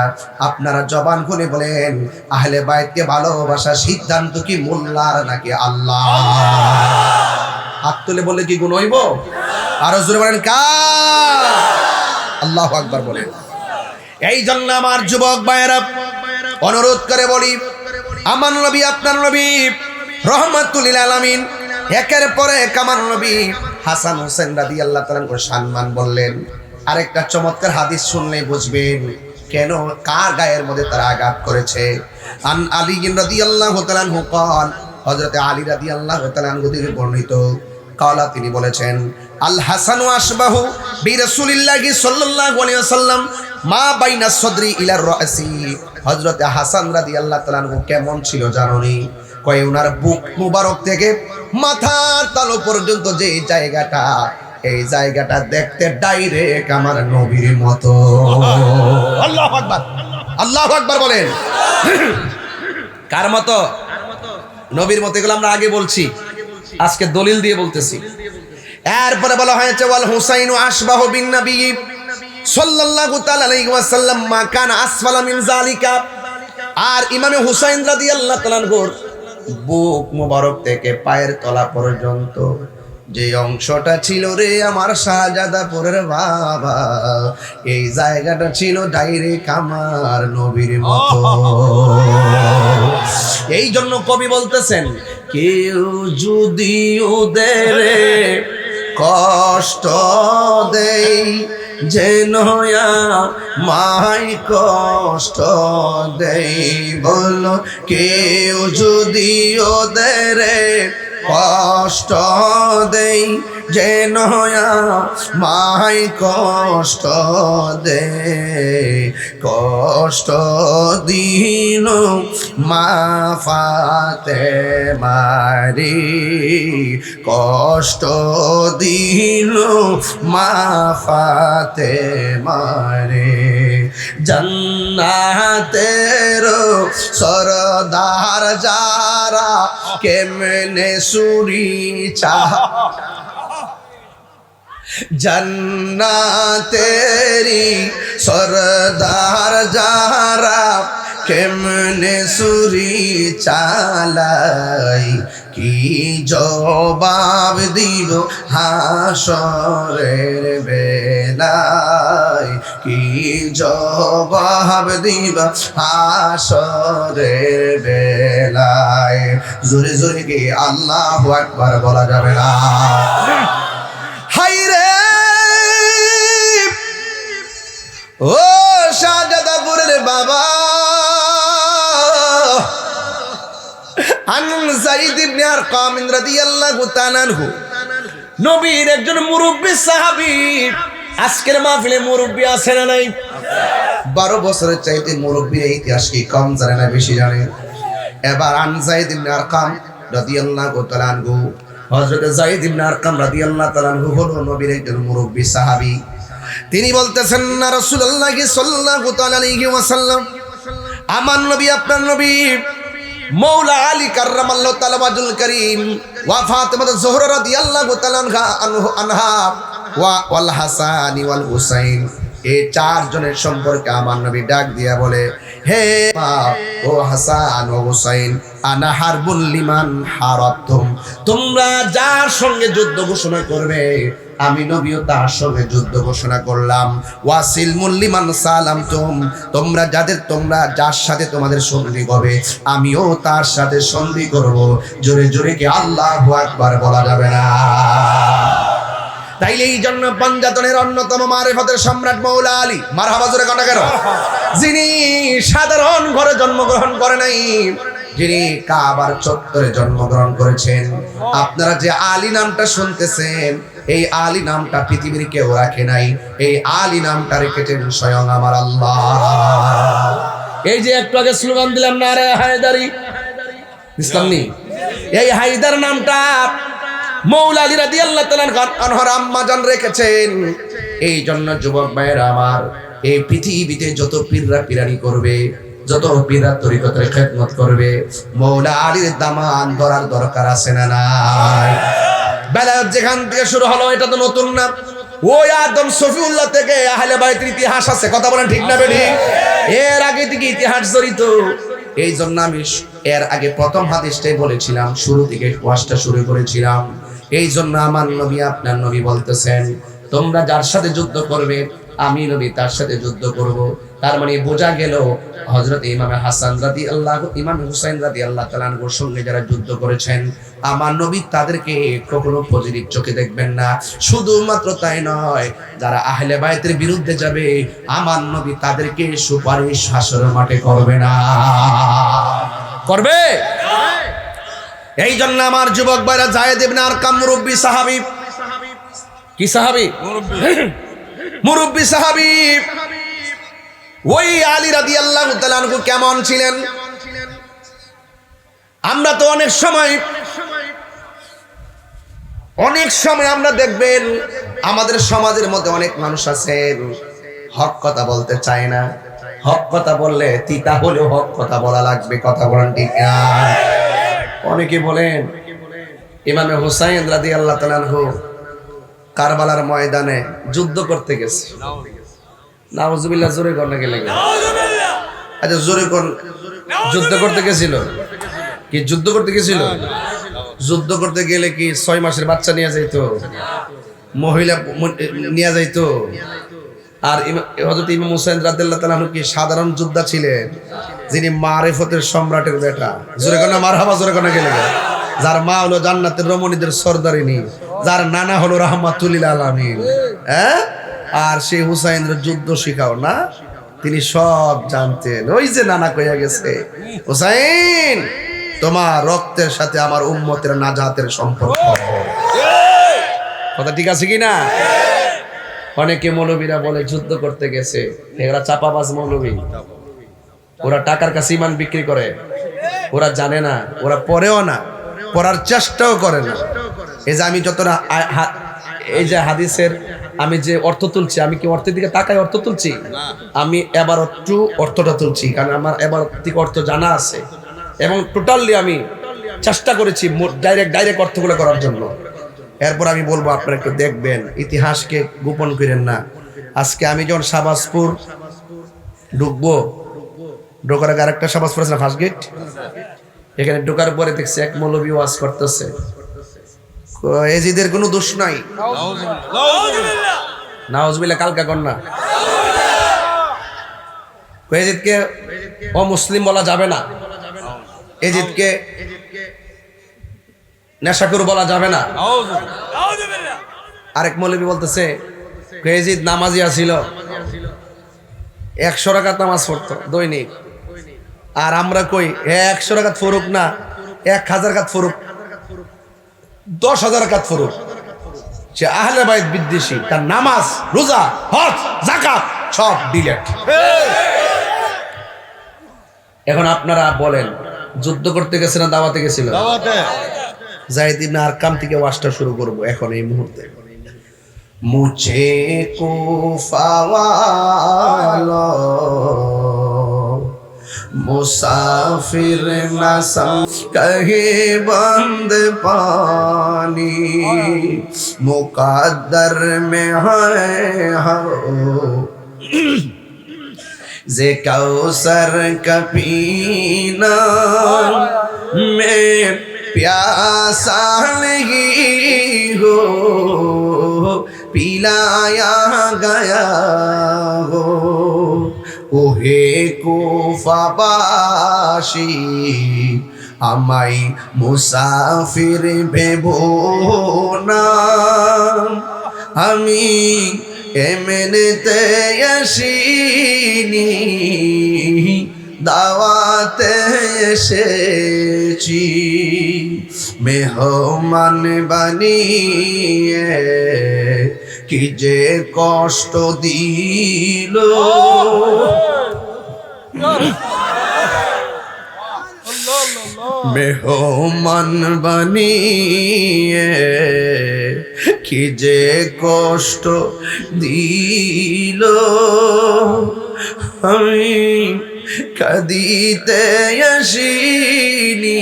আপনারা জবান খুলে বলেন, আহলে বাইতকে ভালোবাসার সিদ্ধান্ত কি মোল্লার নাকি আল্লাহ? হাত তুলে বলে কি গুণ হইব? আরো জোরে বলেন কার? আল্লাহু আকবার বলেন। এই জন্য আমার যুবক ভাইয়েরা অনুরোধ করে বলি, আমার নবী আপনার নবী রহমাতুল লিল আলামিন, একের পর এক আমার নবী হাসান হোসেন রাদিয়াল্লাহু তাআলা করে সম্মান বললেন। আরেকটা চমৎকার হাদিস শুনলে বুঝবেন কেন কার গায়ের মধ্যে তারা আঘাত করেছে। আন আলী রাদিয়াল্লাহু তাআলা আনহু قال, হযরত আলী রাদিয়াল্লাহু তাআলা আনহু থেকে বর্ণিত, কালা তিনি বলেছেন, আল হাসানু আশবাহু বিরাসূলিল্লাহি সাল্লাল্লাহু আলাইহি ওয়াসাল্লাম মা বাইনা সদরি ইলা রাসি। হযরত হাসান রাদিয়াল্লাহু তাআলা আনহু কেমন ছিল জানোনি? কয় উনার বুক মুবারক থেকে মাথার তালু পর্যন্ত যে জায়গাটা, এই জায়গাটা দেখতে ডাইরেক্ট আমার নবীর মতো। আল্লাহু আকবার, আল্লাহু আকবার বলেন। কার মতো? নবীর মতো। এগুলো আমরা আগে বলছি, আজকে দলিল দিয়ে বলতেছি। এরপরে বলা হয়েছে ওয়াল হুসাইনু আশবাহু বিন নবী সাল্লাল্লাহু তাআলা আলাইহি ওয়াসাল্লাম মা কানা আসফালা মিন যালিকা। আর ইমামে হুসাইন রাদিয়াল্লাহু তাআলা আনহুর বুক মুবারক থেকে পায়ের তলা পর্যন্ত যে অংশটা ছিল রে আমার শাহজাদাপুরের বাবা, এই জায়গাটা ছিল ডাইরেক্ট আমার নবীর মতো। এই জন্য কবি বলতেছেন, কেউ যদি ওদের কষ্ট দেই যেন মাই কষ্ট দেই। বলো কেউ যদি ওদের কষ্ট দেই যেন মাই কষ্ট দে। কষ্ট দিল মা ফাতেমারি, কষ্ট দিল মা ফাতেমারি। জান্নাতের সরদার যারা কেমনে সুরি চাহ, জান্নাতেরি সরদার যারা কেমনে সুরি চালাই। কি জবাব দিব হাসরের বেলায়, কি জবাব দিব হাসরের বেলায়। জোরে জোরে কি আল্লাহু আকবার বলা যাবে না? হাইরে ও শাহজাদাপুরের বাবা, আন যায়েদ ইবনে আরকাম রাদিয়াল্লাহু তাআলা আনহু নবীর একজন মুরব্বী সাহাবী। আজকের মাহফিলে মুরব্বী আছে না নাই? 12 বছরের চাইতে মুরব্বীর ইতিহাস কি কম জানে না বেশি জানে? এবার আন যায়েদ ইবনে আরকাম রাদিয়াল্লাহু তাআলা আনহু, হযরত যায়েদ ইবনে আরকাম রাদিয়াল্লাহু তাআলা আনহু হলো নবীর একজন মুরব্বী সাহাবী। তিনি বলতেছেন, না রাসূলুল্লাহ সাল্লাল্লাহু তাআলা আলাইহি ওয়াসাল্লাম, আমার নবী আপনার নবী মৌলা আলী কাররামাল্লাহু তাআলা ওয়াজহুল কারীম ওয়া ফাতিমা যোহরা রাদিয়াল্লাহু তাআলা আনহা ওয়াল হাসান ওয়াল হুসাইন, এই চারজনের সম্পর্কে আমার নবী ডাক দিয়া বলে, হে ও হাসান ও হুসাইন, আনা হারবুল লিমান হারাবতুম, তোমরা যার সঙ্গে যুদ্ধ ঘোষণা করবে আমি নবীও তার সঙ্গে যুদ্ধ ঘোষণা করলাম। ওয়াসিল মুল্লিমান সালামতুম, তোমরা যার সাথে তোমাদের সন্ধি হবে আমিও তার সাথে সন্ধি করব। জোরে জোরে কি আল্লাহু আকবার বলা যাবে না? তাইলে এই জন্য পঞ্জাতনের অন্যতম মারিফতের সম্রাট মৌলা আলী, মারহাবা জোরে কথা কেন, যিনি সাধারণ ঘরে জন্মগ্রহণ করে নাই, যিনি কাবার চত্বরে জন্মগ্রহণ করেছেন। আপনারা যে আলী নামটা শুনতেছেন, এই আলী নামটা পৃথিবীর কেউ রাখে নাই, এই আলী নামটা রেখেছেন স্বয়ং আমার আল্লাহ। এই যে একটু আগে স্লোগান দিলাম নারে হায়দারি, ইসলাম নেই, এই হায়দার নামটা মৌলা আলী রাদিয়াল্লাহু তাআলা আনহুর আম্মা জান রেখেছেন। এই জন্য যুবক ভাইয়েরা আমার, এই পৃথিবীতে যত পীররা পীরানি করবে, যত পীররা তরিকতের খেদমত করবে, মৌলা আলীর দামান ধরার দরকার আছে না নাই? বেলায়েত যেখান থেকে শুরু হলো এটা তো নতুন না, ওই আদম সফিউল্লাহ থেকে আহলে বাইতের ইতিহাস আছে, কথা বলেন ঠিক না বেঠিক? এর আগে থেকে ইতিহাস জড়িত। এই জন্য আমি এর আগে প্রথম হাদিসটাই বলেছিলাম, শুরু থেকে ওয়াজটা শুরু করেছিলাম। এই জন্য আমার নবী, আপনার নবী বলতেছেন, তোমরা যার সাথে যুদ্ধ করবে আমি নবী তার সাথে যুদ্ধ করব। তার মানে বোঝা গেল হযরত ইমাম হাসান রাদিয়াল্লাহু, ইমাম হুসাইন রাদিয়াল্লাহু তাআলা আনহুর সঙ্গে যারা যুদ্ধ করেছেন, আমার নবী তাদেরকে কখনো পজিটিভ চোখে দেখবেন না। শুধুমাত্র তাই নয়, যারা আহলে বাইতের বিরুদ্ধে যাবে আমার নবী তাদেরকে সুপারিশ হাসরের মাঠে করবে না। করবে? এই জন্য আমার যুবক ভাইরা, যায়েদ ইবনে আরকাম মুরব্বী সাহাবী, কি সাহাবী? মুরব্বী সাহাবী। ওই আলী রাদিয়াল্লাহু তাআলা আনহু কেমন ছিলেন? আমরা তো অনেক সময় আমরা দেখবেন আমাদের সমাজের মধ্যে অনেক মানুষ আছেন হক কথা বলতে চায় না। হক কথা বললে তিতা হলেও হক কথা বলা লাগবে, কথা বলেন ঠিক না? অনেকে বলেন ইমামে হুসাইন রাদিয়াল্লাহু তাআলা আনহু কারবালার ময়দানে যুদ্ধ করতে গেছে। নাউজুবিল্লাহ, জোরে কোন না গেলে? আচ্ছা জোরে কোন, যুদ্ধ করতে গেছিল? কি যুদ্ধ করতে গেছিল? যুদ্ধ করতে গেলে কি 6 মাসের বাচ্চা নিয়ে যাইতো, মহিলা নিয়ে যাইতো? আর হযরত ইমাম হুসাইন রাদিয়াল্লাহু তাআলা আনহু কি সাধারণ যোদ্ধা ছিলেন, যিনি মারিফতের সম্রাটের বেটা? জোরে কোন মারহাবা, জোরে কোন গেলে? যার মা হলো জান্নাতের রমণীদের সরদারিনী, যার নানা হলো রাহমাতুল লিল আলামিন। হ্যাঁ, আর সেই হুসাইনের যুদ্ধ শিখাও না, তিনি সব জানতেন। ওই যে নানা কইয়া গেছে, হুসাইন তোমার রক্তের সাথে আমার উম্মতের নাজাতের সম্পর্ক। কথা ঠিক আছে কি না? অনেকে মৌলবীরা বলে যুদ্ধ করতে গেছে, এরা চাপাবাজ মৌলবী, ওরা টাকার কাছে ইমান বিক্রি করে, ওরা জানে না, ওরা পড়েও না, পড়ার চেষ্টাও করে না। এই যে আমি যতটা এই যে হাদিসের আমি যে অর্থ তুলছি, আমি কি অর্থের দিকে তাকাই অর্থ তুলছি? আমি এবার একটু অর্থটা তুলছি, কারণ আমার এবার দিকে অর্থ জানা আছে এবং টোটালি আমি চেষ্টা করেছি ডাইরেক্ট অর্থগুলো করার জন্য। এরপর আমি বলবো আপনারা একটু দেখবেন, ইতিহাসকে গোপন করেন না। আজকে আমি যখন শাহবাজপুর ঢুকবো, ঢোকার আগে আরেকটা শাহবাজপুর আছে না, ফার্স্ট গেট, এখানে ঢোকার পরে দেখছি এক মৌলবী ওয়াজ করতেছে, এজিদের কোনো দোষ নাই। নাউজুবিল্লাহ, কালকা কন্যা এজিদকে অমুসলিম বলা যাবে না, এজিদকে নেশাখোর বলা যাবে না। আরেক মৌলবী বলতেছে এজিদ নামাজি ছিল, 100 রাকাত নামাজ পড়তো দৈনিক, আর আমরা কই 100 রাকাত ফরুক না, 1000 রাকাত ফরুক, 10,000 রাকাত ফরুক, সে আহলে বাইত বিদ্বেষী, তার নামাজ, রোজা, হজ, যাকাত সব ডিলেট। এখন আপনারা বলেন, যুদ্ধ করতে গেছে না দাওয়াতে গেছিল? যায়েদ ইবনে আরকাম থেকে ওয়াজটা শুরু করব এখন এই মুহূর্তে। মুঝে কুফা ওয়ালো मुसाफिर न सम कहे बंद पानी, मुकद्दर में है हो जे कौसर का पीना, मैं प्यासा नहीं हो पिलाया गया हो, ওহে কুফাবাসী আমায় মুসাফির ভেবো না, আমি এমনিতে আসিনি, দাওয়াতে এসেছি। মেহমান বানিয়ে কি যে কষ্ট দিল, মেহমান বানিয়ে কি যে কষ্ট দিল। আমি কাঁদিতে আসিনি,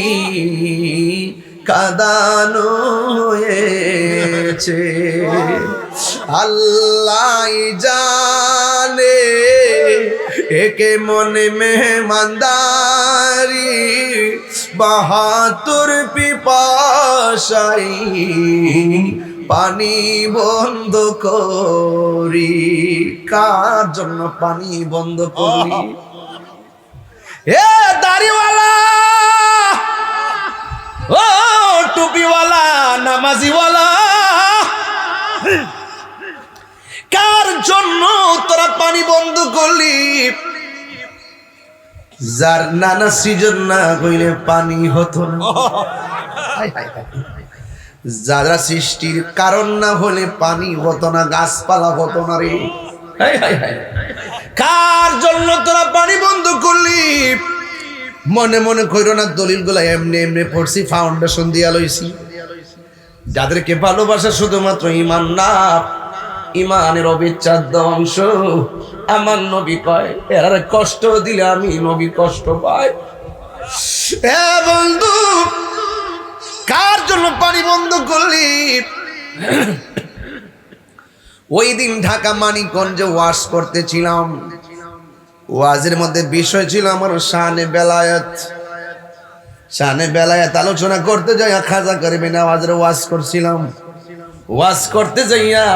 কাঁদানো হয়েছে। আল্লাহ জানে একে মনে মেহমানদারি, বাহাতুর পিপাসাই পানি বন্ধ করি। কার জন্য পানি বন্ধ করি? এ দাড়িওয়ালা, ও টুপিওয়ালা, নামাজিওয়ালা, কার জন্য তোরা পানি বন্ধ করলি? যার নানা সৃজন না হইলে পানি হতো না। যারা সৃষ্টির কারণ না হলে পানি হতো না, গাছপালা হতো না রে। কার জন্য তোরা পানি বন্ধ করলি? মনে মনে কইরো না, দলিল গুলা এমনি এমনি পড়ছি, ফাউন্ডেশন দিয়া লইছি। যাদেরকে ভালোবাসা শুধুমাত্র ইমান না, ইমানের অবিচ্ছেদ্য অংশ। আমার নবী কয় এরা কষ্ট দিলে আমি নবী কষ্ট পাই। এ বন্ধু, কার জন্য পানি বন্ধ করলি? ওই দিন ঢাকা মানিকগঞ্জে ওয়াজ করতেছিলাম। ওয়াজের মধ্যে বিষয় ছিল আমার শানে বেলায়েত। শানে বেলায়েত আলোচনা করতে যাই খাজা করিমে নওয়াজের ওয়াজ করছিলাম। ওয়াজ করতে যাইয়া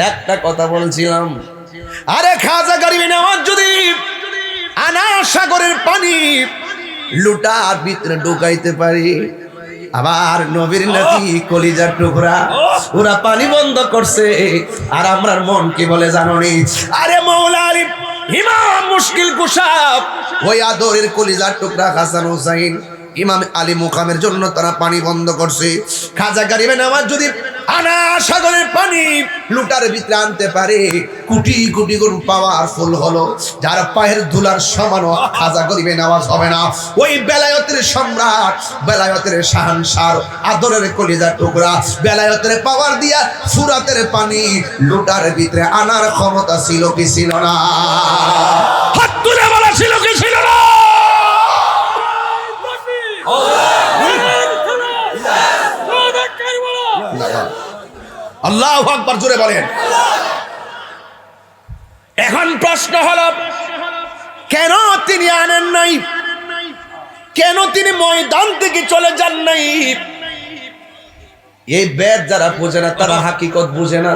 একটা কথা বলছিলাম, আরে খাজা করিমে নওয়াজ যদি আনা সাগরের পানি লুটার ভিতরে ঢুকাইতে পারি, আবার নবীর নাতি কলিজার টুকরা ওরা পানি বন্ধ করছে, আর আমরার মন কি বলে জানোনি? আরে মাওলা আলী ইমাম মুশকিল কুশাব, ওই আদরের কলিজার টুকরা হাসান হুসাইন ইমাম আলী মুকামের জন্য তারা পানি বন্ধ করছে। খাজা গরিবে নওয়াজ যদি আনা সাগরের পানি লুটার ভিতরে আনতে পারে, কোটি কোটি গুণ পাওয়ারফুল হলো, যার পায়ের ধুলার সমান খাজা গরিবে নওয়াজ হবে না। ওই বেলায়েতের সম্রাট, বেলায়েতের শাহানশাহ, আদরের কলিজার টুকরা, বেলায়েতের পাওয়ার দিয়া ফুরাতের পানি লুটার ভিতরে আনার ক্ষমতা ছিল কি ছিল না? হাত তুলে বলা ছিল কি ছিল না? আল্লাহু আকবার, জোরে বলেন। এখন প্রশ্ন হলো, কেন তিনি আনেন নাই? কেন তিনি ময়দান থেকে চলে যান নাই? এই বেদ যারা বোঝে না তারা হাকিকত বুঝে না।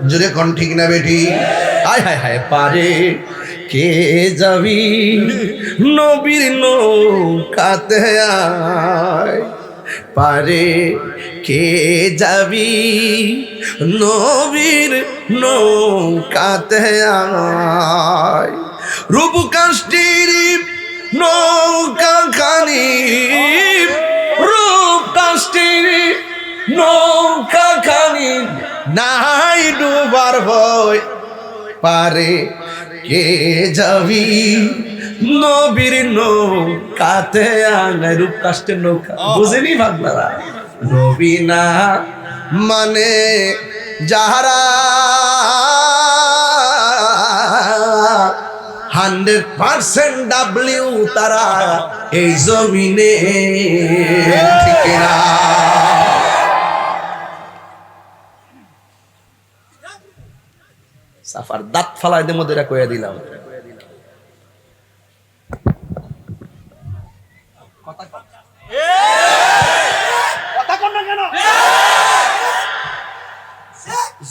জোরে কোন ঠিক না বেটি? হায় হায় হায়, পারে কে যাবি নবীর নৌকাতে আয়, পারে কে যাবি নবীর নৌকাতে আয়। রূপ কাষ্টির নৌকা খানি, রূপ কাষ্টির নৌকা খানি নাই ডুবার ভয়, পারে কে যাবি নবীর নৌকাতে আয়। রূপ কাষ্টের নৌকা বুঝেনি ভাবনারা? নবী না মানে যাহারা 100% ডাব্লিউ তারা এই জমিনে, ঠিক না? সাফার দাঁত ফালাই দে মধ্যে কইয়া দিলাম।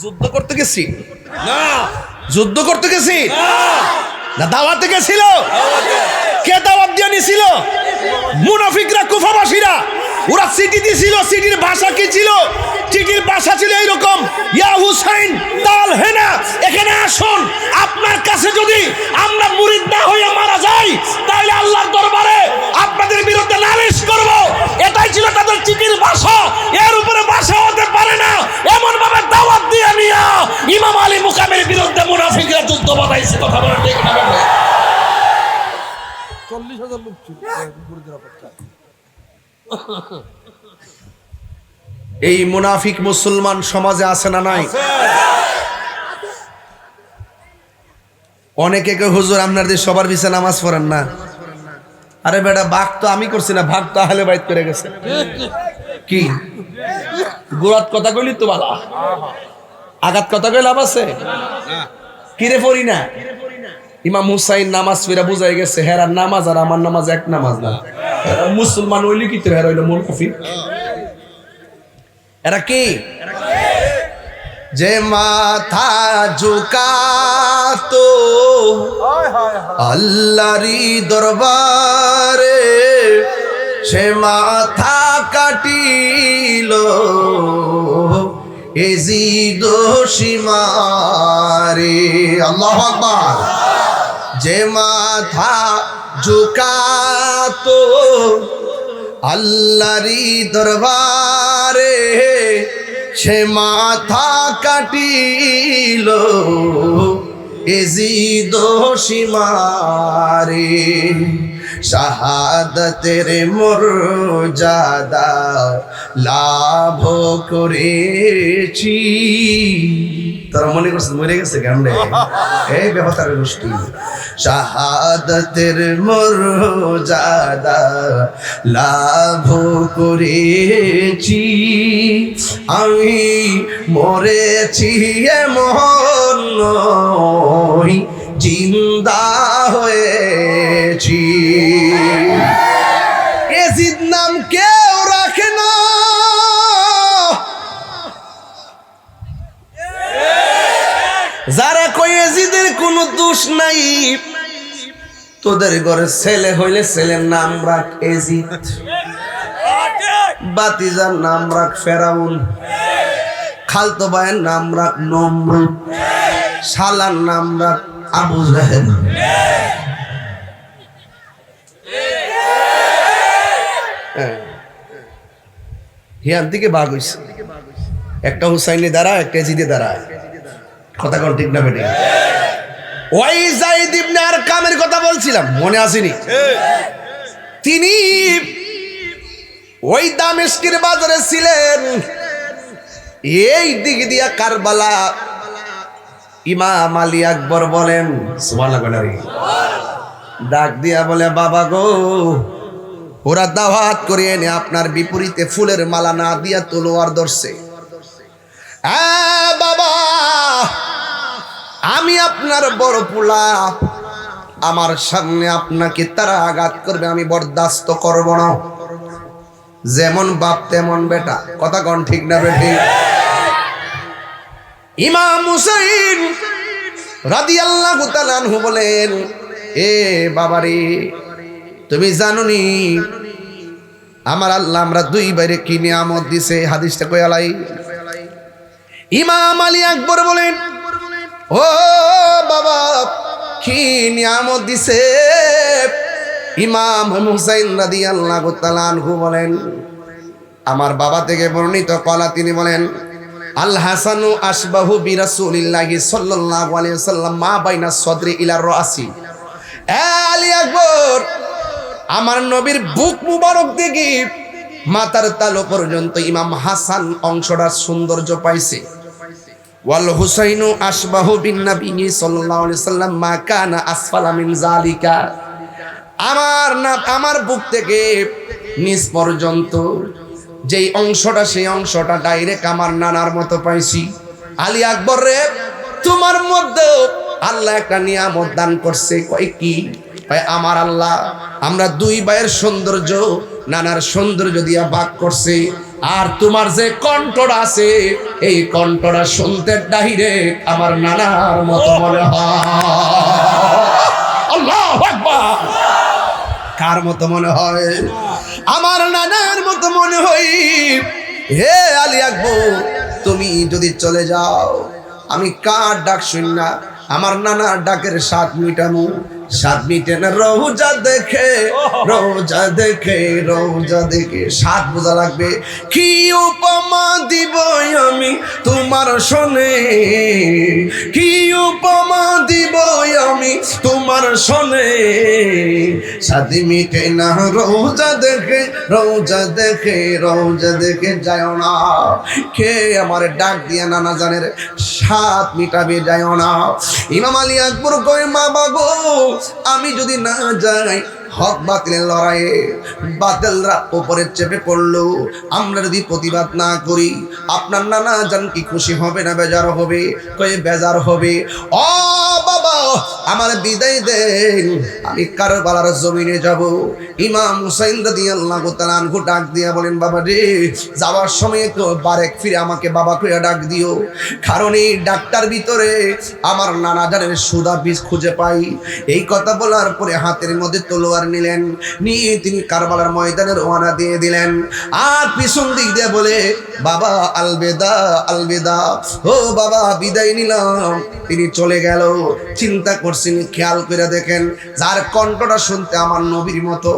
যুদ্ধ করতে গেছি না, যুদ্ধ করতে গেছি না, দাওয়াতে গেছিল। কে দাওয়াত দিয়ে নিছিল? মুনাফিকরা, কুফাবাসীরা। ওরা চিঠি দিছিল, চিঠির ভাষা কি ছিল? চিঠির আশা ছিল এইরকম, ইয়া হুসাইন তাল হেনা, এখানে আসুন, আপনার কাছে যদি আমরা মুরিদ না হয়ে মারা যাই তাহলে আল্লাহর দরবারে আপনাদের বিরুদ্ধে নালিশ করব। এটাই ছিল তাদের চিঠির ভাষা। এর উপরে ভাষা হতে পারে না এমন ভাবে দাওয়াত দিয়ে নিয়া ইমাম আলী মুকামের বিরুদ্ধে মুনাফিকরা যুদ্ধ বাঁধাইছে। কথা বলেন ঠিক না? 40,000 লোক ছিল মুরিদের অপেক্ষা। এই মুনাফিক মুসলমান সমাজে আছে না নাই? অনেকে কে হুজুর আপনাদের সবার পিছে নামাজ পড়েন না। আরে বেটা, ভাগ তো আমি করছি না, ভাগ তো আহলে বাইত করে গেছে। কি গোড়াত কথা কইলি তো বালা, আঘাত কথা কই লাভ আছে? কিরে পড়ি না? ইমাম হুসাইন নামাজ ফিরা বুঝাই গেছে হেরার নামাজ আর আমার নামাজ এক নামাজ না। মুসলমান হইলি কি তো হেরা হইলো মুনাফিক। এরা কি? যে মাথা ঝুকাতো আল্লাহরি দরবারে, সে মাথা কাটিল এজিদ সীমারে। আল্লাহু আকবার। যে মাথা ঝুকাতো আল্লাহরি দরবারে, সে মাথা কাটিল এজিদ সীমারে। শাহাদাতের মর্যাদা লাভ করেছি। তারা মনে করছে মরে গেছে কেন রে? এই ব্যবতার গোষ্ঠী। শাহাদাতের মর্যাদা লাভ করেছি, আমি মরেছি এমন নয়, জিন্দা হয়েছি। এজিদ নাম কেউ রাখে না, যারা কই এজিদের কোনো দোষ নাই, তোদের ঘরে ছেলে হইলে ছেলের নাম রাখ এজিদ, বাতিজার নাম রাখ ফেরাউন, খালতো ভাইয়ের নাম রাখ নমরুদ, শালার নাম রাখ আবু জাহেল। হিয়ার দিকে বাঘ হইছে, একটা হুসাইনি দ্বারা একটা এজিদে দ্বারা। কথা কোন ঠিক না বেটে? ওই যায়েদ ইবনে আরকামের কথা বলছিলাম, মনে আসেনি? তিনি ওই দামেস্কের বাজারে ছিলেন। এই দিক দিয়া কারবালা ইমাম আলী আকবর বলেন সুবহানাল্লাহ, ডাক দিয়া বলে, বাবা গো, ওরা দাওয়াত করে এনে আপনার বিপরীতে ফুলের মালা না দিয়া তলোয়ার ধরছে। বাবা, আমি আপনার বড় পোলা, আমার সামনে আপনাকে তারা আঘাত করবে, আমি বরদাস্ত করব না। যেমন বাপ তেমন বেটা। কথা কোন ঠিক না বেটি? ইমাম হুসাইন রাদিয়াল্লাহু তাআলা আনহু বলেন, এ বাবারে, তুমি জানোনি আমার আল্লাহ আমরা দুই বাইরে কি নিয়ামত দিছে? হাদিসটা কই আলাই? ইমাম আলী আকবর বলেন, ও বাবা, কি নিয়ামত দিছে? ইমাম হুসাইন রাদিয়াল্লাহু তাআলা আনহু বলেন, আমার বাবা থেকে বর্ণিত কলা, তিনি বলেন, আল হাসানু আশবাহু বিরাসূলিল্লাহি সাল্লাল্লাহু আলাইহি ওয়াসাল্লাম মা বাইনা সদরি ইলা রাসি। আলী আকবর, আমার নবীর বুক মুবারক থেকে মাথার তালু পর্যন্ত ইমাম হাসান অংশটা সৌন্দর্য পাইছে। ওয়াল হুসাইনু আশবাহু বিন নবী সাল্লাল্লাহু আলাইহি ওয়াসাল্লাম মা কানা আসফালা মিন যালিকা। আমার বুক থেকে নিচ পর্যন্ত যেই অংশটা, সেই অংশটা ডাইরেক্ট আমার নানার মতো পাইছি। আলী আকবর রে, তোমার মধ্যে আল্লাহ একটা নিয়ামত দান করছে। কয় কি? আমার আল্লাহ আমরা দুই ভাইয়ের সৌন্দর্য নানার সৌন্দর্য দিয়া ভাগ করছে, আর তোমার যে কণ্ঠটা আছে এই কণ্ঠটা শুনতে ডাইরেক্ট আমার নানার মতো মনে হয়। আল্লাহু আকবার। কার মতো মনে হয়? আমার নানার মতো মনে হয়। হে আলী আকবর, তুমি যদি চলে যাও আমি কার ডাক শুনি না আমার নানার ডাকের স্বাদ মিটামু, স্বাদ মিটে না রোজা দেখে, রোজা দেখে, রোজা দেখে। স্বাদ বোঝা লাগবে। কি উপমা দিব আমি তোমার শোনে, কি উপমা দিব আমি তোমার শোনে, স্বাদ মিটে না রোজা দেখে, রোজা দেখে, রোজা দেখে। যাও না কে আমার ডাক দিয়া নানা জানের স্বাদ মিটাবে, যাও না। ইমাম আলী আকবর কয় মা বাগো আমি যদি না যাই হক বাতিলের লড়াইয়ে বাতিলরা উপরে চেপে পড়লো, আমরা যদি প্রতিবাদ না করি আপনার নানা জান কি খুশি হবে না বেজার হবে? কয়ে বেজার হবে। ও বাবা আমার বিদায় দেন, আমি কারবালার জমিনে যাব। ইমাম হুসাইন রাদিয়াল্লাহু তাআলা আনহু ডাক দিয়া বলেন বাবা রে যাওয়ার সময় একটু বারেক ফিরে আমাকে বাবা কইয়া ডাক দিও, কারণ এই ডাক্তার ভিতরে আমার নানা জানের সুদা বীজ খুঁজে পাই। এই কথা বলার পরে হাতের মধ্যে তলোয়ার নিলেন, নিয়ে তিনি কারবালার ময়দানে রওনা দিয়ে দিলেন। আর পিছন দিক দিয়ে বলে বাবা আলবেদা, আলবেদা, ও বাবা বিদায় নিলাম। তিনি চলে গেল। চিন্তা করছেন, খেয়াল করে দেখেন যার কণ্ঠটা শুনতে আমার নবীর মতো,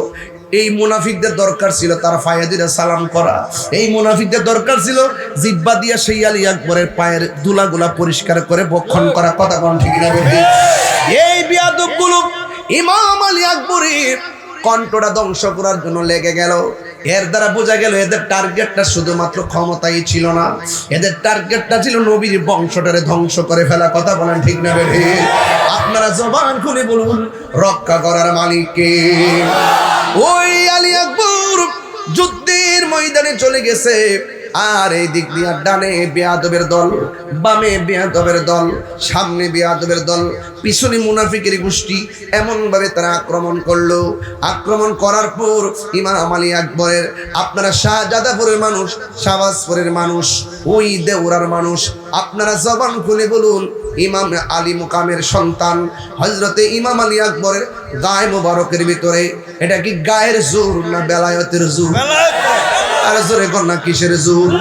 এই মুনাফিকদের দরকার ছিল তার ফায়াদিরা সালাম করা, এই মুনাফিকদের দরকার ছিল জিব্বা দিয়া সেই আলী আকবরের পায়ের দুলাগুলা পরিষ্কার করে বক্ষণ করা। কথা কোন ঠিক না? এই বিয়াদবগুলো ইমাম আলী আকবরের কণ্ঠটা ধ্বংস করার জন্য লেগে গেল। এর দ্বারা বোঝা গেল এদের টার্গেটটা শুধুমাত্র ক্ষমতাই ছিল না, এদের টার্গেটটা ছিল নবীর বংশটারে ধ্বংস করে ফেলা। কথা বলেন ঠিক না বেঠি? আপনারা জবান খুলে বলুন রক্ষা করার মালিক কে? ওই আলী আকবর যুদ্ধের ময়দানে চলে গেছে। আর এই দিক দিয়ে ডানে বেয়াদবের দল, বামে বেয়াদবের দল, সামনে বেয়াদবের দল, পিছনে মুনাফিকের গোষ্ঠী। এমন ভাবে তারা আক্রমণ করলো। আক্রমণ করার পর ইমাম আলী আকবরের, আপনারা শাহজাদাপুরের মানুষ, শাহবাজপুরের মানুষ, ওই দেওরার মানুষ, আপনারা জবান খুলে বলুন ইমাম আলী মুকামের সন্তান হযরতে ইমাম আলী আকবরের গায়ে মোবারকের ভিতরে এটা কি গায়ের জোর না বেলায়েতের জোর? আর জোরে কন্যা কিসের জোর?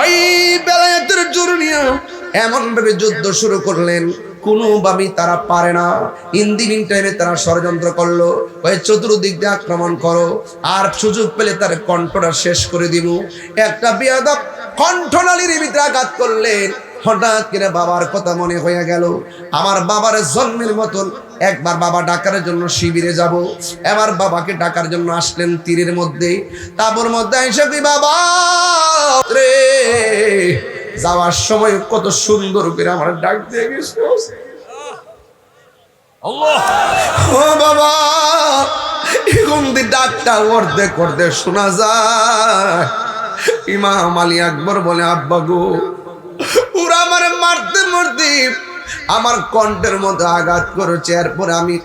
ওই বেলায়েতের জোর নিয়ে এমন ভাবে যুদ্ধ শুরু করলেন কোনোভাবেই তারা পারে না। ইন দি মিন টাইমে তারা ষড়যন্ত্র করলো, ওই চতুর্দিক দিয়ে আক্রমণ করো, আর সুযোগ পেলে তার কণ্ঠটা শেষ করে দিব। একটা বেয়াদব কণ্ঠনালীর ভিতরে আঘাত করলেন। হঠাৎ করে বাবার কথা মনে হয়ে গেল, আমার বাবার জন্মের মতন একবার বাবা ডাকার জন্য শিবিরে যাব। এবার বাবাকে ডাকার জন্য আসলেন তীরের মধ্যে, তাবুর মধ্যে এসে কি বাবা রে, যাওয়ার সময় কত সুন্দর করে আমার ডাক দিয়ে গেছে। ও বাবা এখন ডাকটা অর্ধেক অর্ধেক শোনা যায়। ইমাম আলী আকবর বলে আব্বা গো ওরা আমার মারতে মারতে আমার কণ্ঠের মধ্যে আঘাত করেছে, এরপরে আমি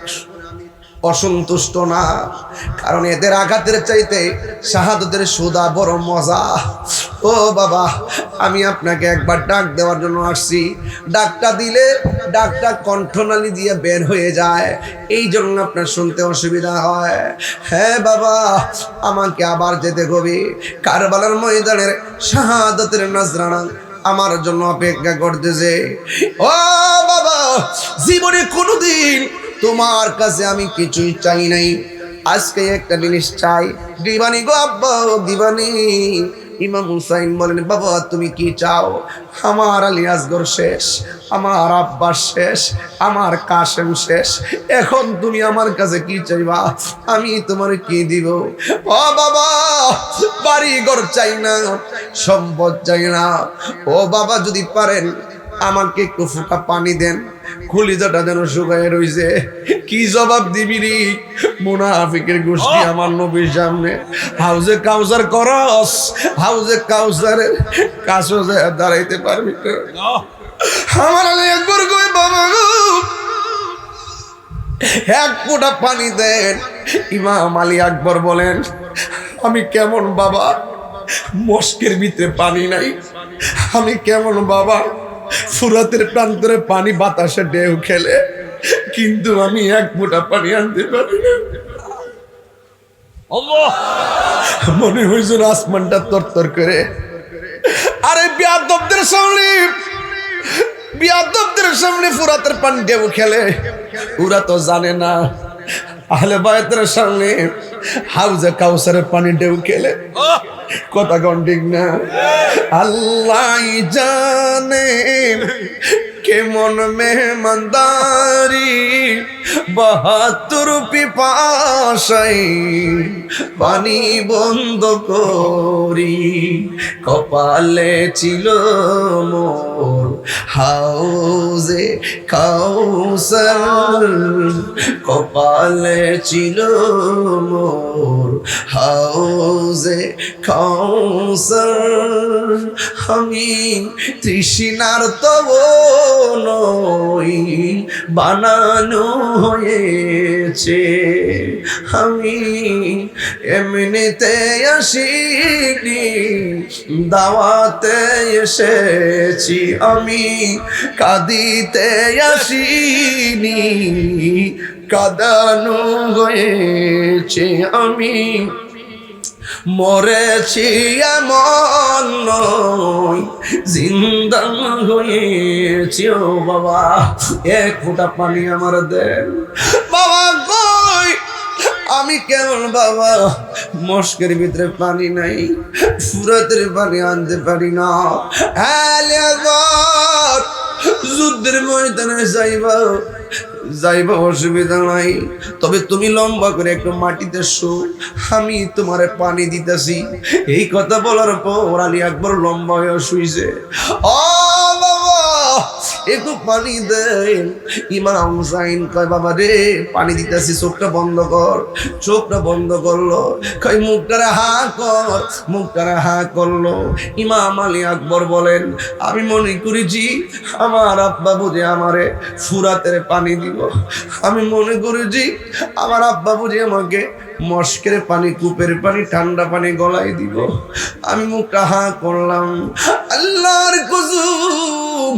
অসন্তুষ্ট না, কারণ এদের আঘাতের চাইতে শাহাদতের সুদা বড় মজা। ও বাবা আমি আপনাকে একবার ডাক দেওয়ার জন্য আসছি, ডাকটা দিলে ডাকটা কণ্ঠনালী দিয়ে বের হয়ে যায়, এই জন্য আপনার শুনতে অসুবিধা হয়। হ্যাঁ বাবা আমাকে আবার যেতে হবে, কারবালার ময়দানের শাহাদতের নজরানা আমার জন্য অপেক্ষা করতেছে। ও বাবা জীবনে কোনোদিন তোমার কাছে আমি কিছুই চাই নাই, আজকে একটা জিনিস চাই। দিবানি গো আব্বা দিবানি। ইমাম হুসাইন বলেন বাবা তুমি কি চাও? আমার আলী আসগর শেষ, আমার আব্বাস শেষ, আমার কাশেম শেষ, এখন তুমি আমার কাছে কি চাইবা? আমি তোমার কি দিব? ও বাবা বাড়ি ঘর চাই না, সম্পদ চাই না। ও বাবা যদি পারেন আমাকে একটু ফোঁটা পানি দেন, কলিজাটা যেন শুকায় রইছে। কি জবাব দিবি রে? মুনাফিকের গোষ্ঠী আমার নবীর সামনে হাউজে কাউসার করস, হাউজে কাউসারের কাছে দাঁড়াইতে পারবি না। আমার আলী একবার কই বাবা গো এক ফোঁটা পানি দেন। ইমাম আলী আকবর বলেন আমি কেমন বাবা, মস্কের ভিতরে পানি নাই, আমি কেমন বাবা, ফুরাতের প্রান্তরে পানি বাতাসে ঢেউ খেলে, কিন্তু আমি এক ফোঁটা পানি আনতে পারি না। মনে হয়েছিল আসমানটা তরতর করে। আরে বিয়াদবদের সামনে ফুরাতের পানি ঢেউ খেলে, ওরা তো জানে না আহলে বায়তের সামনে হাউজে কাউসারের পানি ঢেউ খেলে। কথা কোন ঠিক না? আল্লাহ জানে কেমন মেহমানদারি, ৭২ পিপাসায় পানি বন্ধ করি, কপালে ছিল মোর হাউজে কাউসার, কপালে ছিল মোর হাউজে কাউসার। আমি তৃষ্ণার তব নই, বানানো হয়েছে, আমি এমনিতে আসিনি, দাওয়াতে এসেছি, আমি কাঁদিতে আসিনি, কাঁদানো হয়েছে, আমি মরেছি এমন নয়, জিন্দা হয়েছি। ও বাবা, এক ফোঁটা পানি আমার দেন বাবা। কই আমি কেমন বাবা, মস্কের ভিতরে পানি নাই, ফুরাতের পানি আনতে পারি না। যুদ্ধের ময়দানে যাইবা অসুবিধা নাই, তবে তুমি লম্বা করে একটু মাটিতে শো, আমি তোমারে পানি দিতেছি। এই কথা বলার পর আলী আকবর লম্বা হয়ে শুইছে। ও বাবা একটু পানি দেন। ইমাম হুসাইন কয় বাবা রে পানি দিতেছি, চোখটা বন্ধ কর। চোখটা বন্ধ করলো, কয় মুখটারে হা কর, মুখটারে হা করলো। ইমাম আলী আকবর বলেন আমি মনে করেছি আমার আব্বা বুঝে আমারে ফুরাতের পানি দিব, আমি মনে করেছি আমার আব্বা বুঝে আমাকে মস্কের পানি, কূপের পানি, ঠান্ডা পানি গলায় দিব। আমি মুখটা হা করলাম, আল্লাহর কসম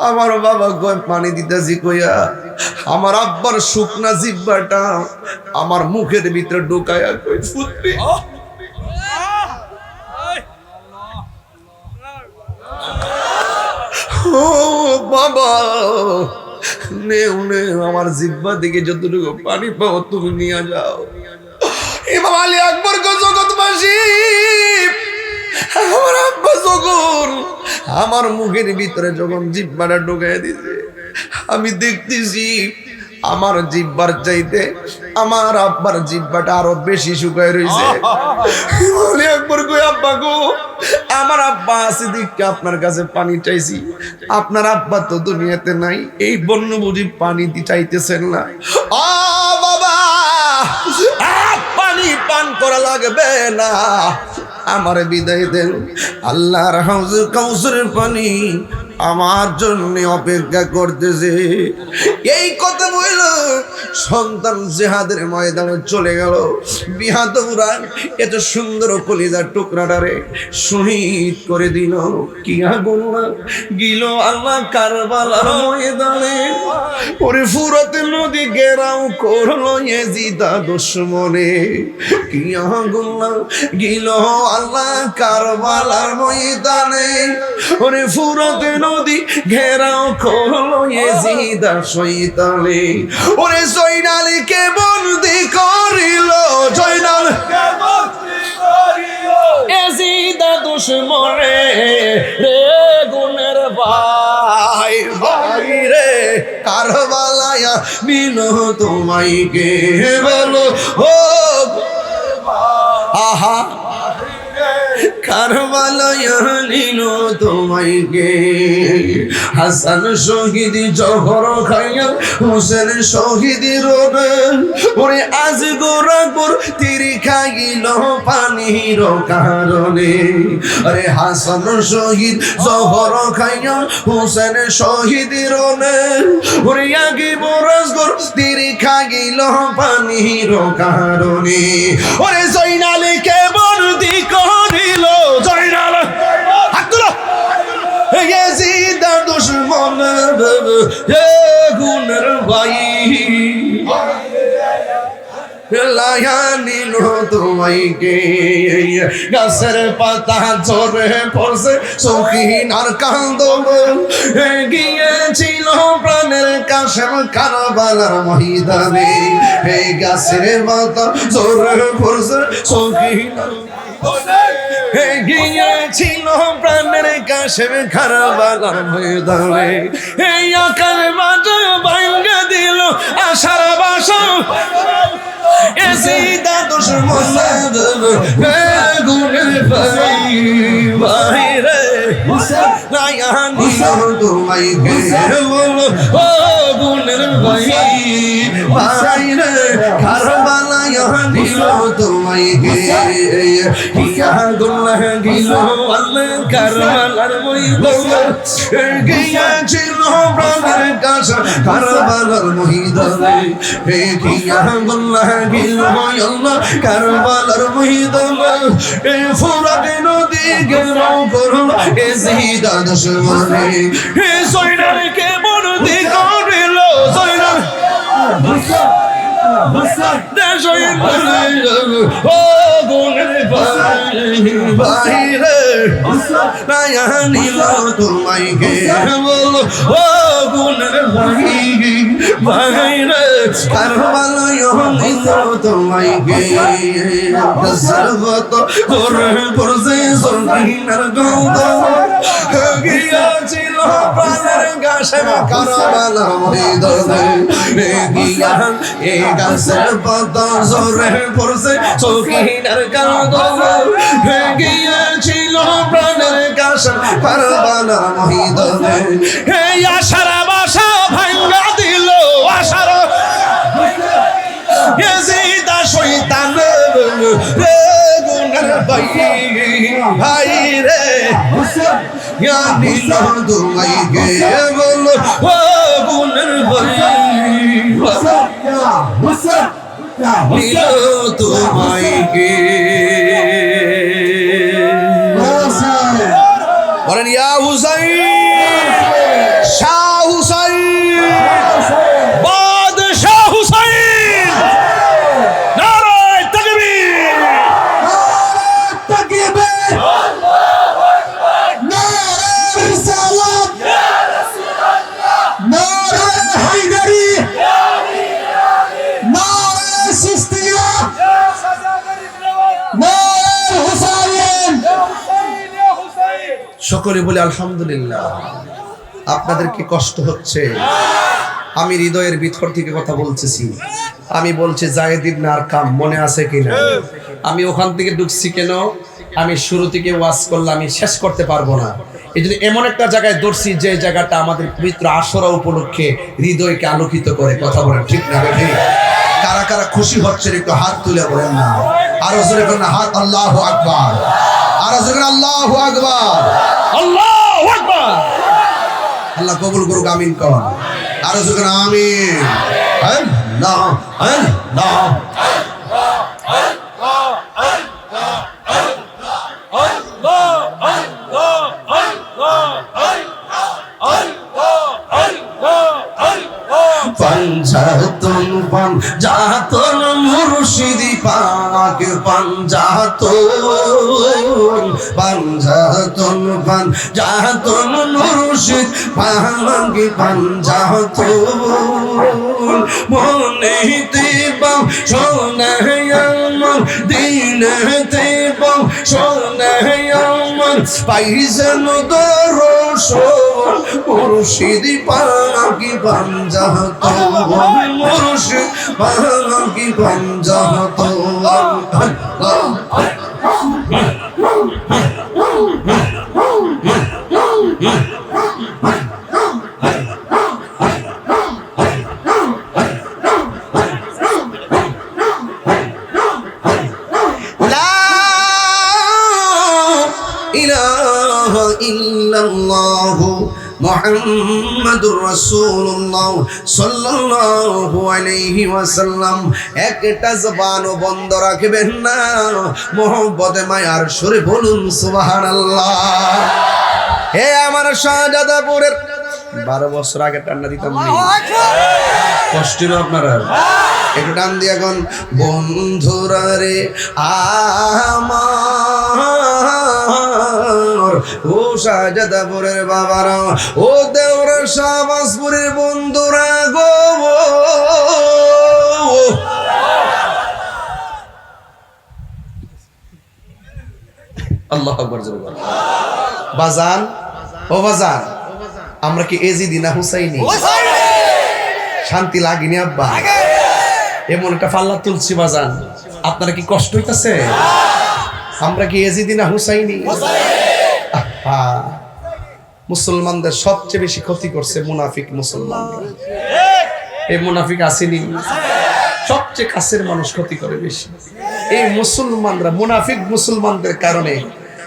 আমার বাবা কয় পানি দিতেছি কইয়া আমার আব্বার শুকনা জিহ্বাটা আমার মুখের ভিতরে ঢুকায়া কই ফুটবে। ও বাবা নেও নেও, আমার জিহ্বা দিকে যতটুকু পানি পাও তুমি নিয়ে যাও। ইমাম আলী আকবর জগৎবাসী, আমার আব্বা যখন আমার মুখের ভিতরে যখন জিহ্বাটা ঢুকাই দিছে, আমি দেখতেছি আমার জিহ্বার চাইতে আমার আব্বার জিহ্বাটা আরো বেশি শুকায় রয়েছে। একবার কই আব্বা গো, আমার আব্বা আছে দেখে আপনার কাছে পানি চাইছি, আপনার আব্বা তো দুনিয়াতে নাই, এই বন্য বুঝি পানি চাইতেছেন না। ও বাবা পানি পান করা লাগবে না, আমার বিদায় দেন, আল্লাহর হাউজে কাউসারের পানি আমার জন্য অপেক্ষা করতেছে। এই কথা বলল সন্তান জিহাদের ময়দানে চলে গেল। বিহাদুরা এত সুন্দর কলিজার টুকরাটারে শহীদ করে দিল। কি আগুন গিল আল্লাহ কারবালার ময়দানে, ওরে ফুরাতে নদী ঘেরাও করলো ইয়াজিদা দুশমনে। কি আগুন গিল আল্লাহ কারবালার ময়দানে, ওরে ফুরাতে নদী ঘেরাও করলো ইয়াজিদা শয়তানে। ওরে জয়নালকে বন্দি করিল, জয়নালকে বন্দি করিল ইয়াজিদা দুশমনে। রে গুনের ভাই ভাই রে কারবালায়া নিল তোমায় কে বলো, ও আহা কারবালায়া নিল তোমায় কে। হাসান শহীদ জহর খাইয়া হোসেন শহীদ রোনে, ওরে আজ গোরাপুর তীর খাইল পানির কারণে। আরে হাসান শহীদ জহর খাইয়া হোসেন শহীদ রোনে, ওরে আগে বরাসগর তীর খাইল পানির কারণে। ওরে জয়নালকে বন্দি করিল, জয়নাল হাতুলো ইয়াজিদা দুশমন গুনের ভাই। লায়া নিল তোমাইকে গাছের পাতা ঝরে পড়ছে সখিন আর কান্দব গিয়েছিল প্রাণের কাশেম কারবালার ময়দানে এই গাছের পাতা ঝরে পড়ছে সখিন গিয়েছিল প্রাণের কাশেম কারবালার ময়দানে এই আকার মাঝে ভাঙ্গা দিল আশার বাসা এসিদা দুশ্মন গুণের বাইরে রায়া নিল তোমাইকে বলো ও গুণের বাইরে কারবালায় নিল তোমাইকে কিয়া গুনাহ গিল আল্লাহ কারবালার ময়দানে গিয়েছিল প্রাণের কাছে কারবালার ময়দানে কিয়া গুনাহ গিল আল্লাহ কারবালার ময়দানে ফুরাত নদী গেল করল এজিদা দুশমনে সৈন্যকে বন্দি করিল সৈন্য ও গুণের বাইরে রায়া নিল তোমাইকে বলো ও গুণের বাইরে কারবালায় নিল তোমাইকে সর্বত করে পড়ছে সঙ্গীনার গন্ধ গিয়াছিল প্রাণের গাছে কারবালার ময়দানে গিয়া এ গাছের পাতা ঝরে পড়ছে সখিনার কান্দ গিয়েছিল প্রাণের গাছে কারবালার ময়দানে এই আশার বাসা ভাঙ্গা দিল আশার এজিদা শয়তান রে গুনার ভাই রে ইয়া নিল তোমাইকে বলো ও গুনার ভাই নিল তোমাইকে বলেন ইয়া হুসাইন শাহ হুসাইন বাদশাহ হুসাইন নারায়ে তাকবীর তাকবীর আল্লাহু আকবার নারে রিসালাত ইয়া রাসূলুল্লাহ নারে হায়দারি ইয়া আলী নারে সিস্তিয়া ইয়া সাজাদার ইবরাহিম নারে হুসাইন ইয়া হুসাইন ইয়া হুসাইন সকলে বলে আলহামদুলিল্লাহ। আপনাদের কি কষ্ট হচ্ছে? আমি হৃদয়ের ভিতর থেকে কথা বলতেছি। আমি বলছি যায়েদ ইবনে আরকাম মনে আছে কিনা? আমি ওখান থেকে ঢুকছি কেন? আমি শুরু থেকে ওয়াজ করলে আমি শেষ করতে পারবো না, এই জন্য এমন একটা জায়গায় দৌড়ছি যে জায়গাটা আমাদের পবিত্র আশুরা উপলক্ষে হৃদয়কে আলোকিত করে। কথা বলেন ঠিক না বেঠিক? কারা কারা খুশি হচ্ছে একটু হাত তুলে বলেন না, আরো জোরে করেন না হাত। আল্লাহু আকবার, আরো জোরে আল্লাহু আকবার, আল্লাহু আকবার। আল্লাহ কবুল করুক, আমিন কর। আরো জোরে আমিন। আল্লাহ আল্লাহ পাঞ্জাতন পাঞ্জাতন মুর্শিদি পাক পাঞ্জাতন পাঞ্জাতন পাঞ্জাতন মুর্শিদ পাক পাঞ্জাতন মনেতে পাও সোনায় আমার দিনেতে পাও সোনায় আমার পাইছেন দর্শন মুর্শিদি পাক পাঞ্জাতন মুর্শিদ পাক পাঞ্জাতন। মুহাম্মাদুর রাসূলুল্লাহ সাল্লাল্লাহু আলাইহি ওয়াসাল্লাম। একটা জবানও বন্ধ রাখবেন না, মোহব্বতে মায়ার সুরে বলুন সুবহানাল্লাহ। হে আমার শাহজাদাপুরের 12 বছর আগে টান্না দিতাম না, কষ্ট না আপনারা? একটু টান দিয়ে এখন বন্ধুরা রে আমার, ও শাহজাদাপুরের বাবারা, ও দেওরা শাহবাজপুরের বন্ধুরা গো, আল্লাহু আকবার জোরে বলো। বাজান, ও বাজান, আমরা কি এজিদি না হুসাইনি? শান্তি লাগেনি আব্বা? এমন একটা পাল্লা তুলছি বাজান, আপনারা কি কষ্ট হইতাছে? আমরা কি এজিদি না হুসাইনি? আহা, মুসলমানদের সবচেয়ে বেশি ক্ষতি করছে মুনাফিক মুসলমানরা। এই মুনাফিক আসেনি, সবচেয়ে কাছের মানুষ ক্ষতি করে বেশি। এই মুসলমানরা, মুনাফিক মুসলমানদের কারণে,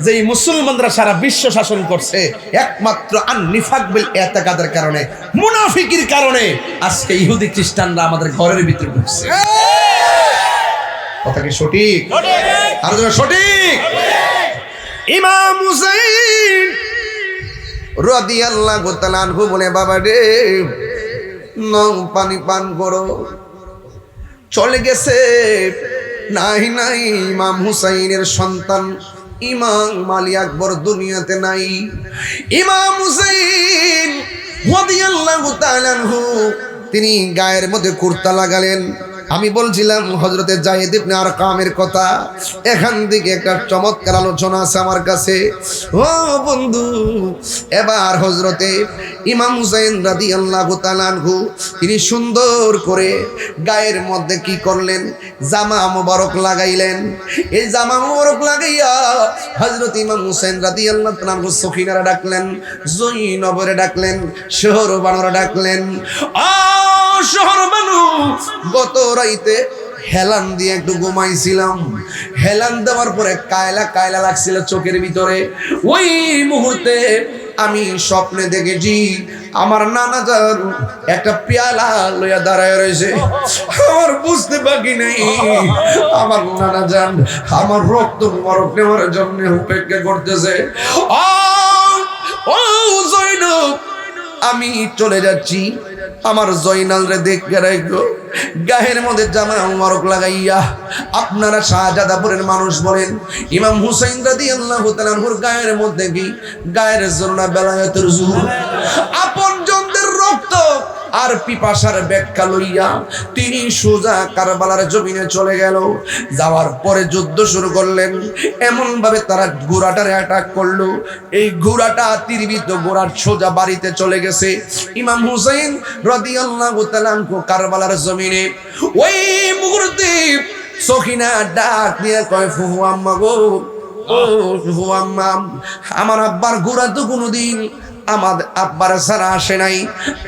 যে এই মুসলমানরা সারা বিশ্ব শাসন করছে, একমাত্র আন-নিফাক বিল ইতিকাদের কারণে, মুনাফিকের কারণে আজকে ইহুদি খ্রিস্টানরা আমাদের ঘরের ভিতরে ঢুকছে। কথা কি সঠিক? আর যারা সঠিক, ইমাম হুসাইন রাদিয়াল্লাহু তাআলা আনহু বলে, বাবা রে নাও পানি পান করো। চলে গেছে, নাই নাই ইমাম হুসাইনের সন্তান ইমাম আলী আকবর দুনিয়াতে নাই। ইমাম হুসাইন রাদিয়াল্লাহু তাআলা আনহু তিনি গায়ের মধ্যে কুর্তা লাগালেন। আমি বলছিলাম হযরতে যায়েদ ইবনে আরকামের কথা, এখান থেকে একটা চমৎকার আলোচনা আছে আমার কাছে। ও বন্ধু, এবার হযরতে ইমাম হুসাইন রাদিয়াল্লাহু তাআলা আনহু তিনি সুন্দর করে গায়ের মধ্যে কি করলেন, জামা মোবারক লাগাইলেন। এই জামা মোবারক লাগাইয়া হযরত ইমাম হুসাইন রাদিয়াল্লাহু তাআলা আনহু সখিনারা ডাকলেন, জয়নবরে ডাকলেন, শহর বানরা ডাকলেন। শহর বানু, গত রাইতে হেলান দিয়ে একটু ঘুমাইছিলাম, হেলান দেওয়ার পরে কায়লা কায়লা লাগছিল চোখের ভিতরে। ওই মুহূর্তে আমি স্বপ্নে দেখেছি আমার নানা যান একটা পেয়ালা লইয়া দাঁড়ায় রয়েছে। আমার বুঝতে বাকি নেই, আমার নানা যান আমার রক্ত মরক নেওয়ার জন্য অপেক্ষা করতেছে। ও জয়নব, আমি চলে যাচ্ছি, আমার জয়নাল রে দেখে রাখো। গায়ের মধ্যে জামা মোবারক লাগাইয়া, আপনারা শাহজাদাপুরের মানুষ বলেন, ইমাম হুসাইন রাদিয়াল্লাহু তাআলা আনহুর গায়ের মধ্যে কি গায়ের জন্য বেলায়েতের জুর, আপনজনদের রক্ত আর পিপাসার ব্যাখ্যা লইয়া তিনি সোজা কারবালার জমিনে চলে গেল। যাওয়ার পরে যুদ্ধ শুরু করলেন। এমন ভাবে তারা ঘোড়াটারে অ্যাটাক করলো, এই ঘোড়াটা তীরবিদ্ধ ঘোড়ার সোজা বাড়িতে চলে গেছে। ইমাম হুসাইন রাদিয়াল্লাহু তাআলা আনহু কারবালার জমিনে ওই মুহূর্তে সখিনা ডাক দিয়ে কয়, ফুফু আম্মা গো, ও ফুফু আম্মা, আমার আব্বার ঘোড়া তো কোনোদিন আমার আব্বার ছাড়া আসে নাই,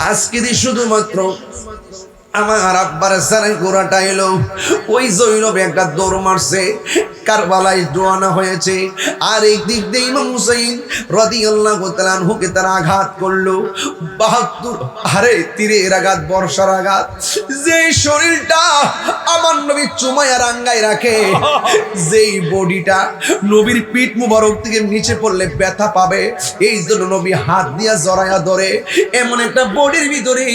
আজকে দিয়ে শুধুমাত্র আমার আব্বার ছাড়া ঘোড়াটা এলো। ওই জৈনব একটা দৌড় মারছে, কারবালায় রওনা হয়েছে। আর এই দিক দিয়ে ইমাম হুসাইন রাদিয়াল্লাহু তাআলা আনহুকে তারা আঘাত করলো ৭২। আরে তীরের আঘাত, বর্ষার আঘাত, যে শরীরটা আমার নবী চুমায়া রাঙ্গায় রাখে, যেই বডিটা নবীর পিঠ মুবারক থেকে নিচে পড়লে ব্যথা পাবে, এই জন্য নবী হাত দিয়া জড়ায়া ধরে। এমন একটা বডির ভিতরে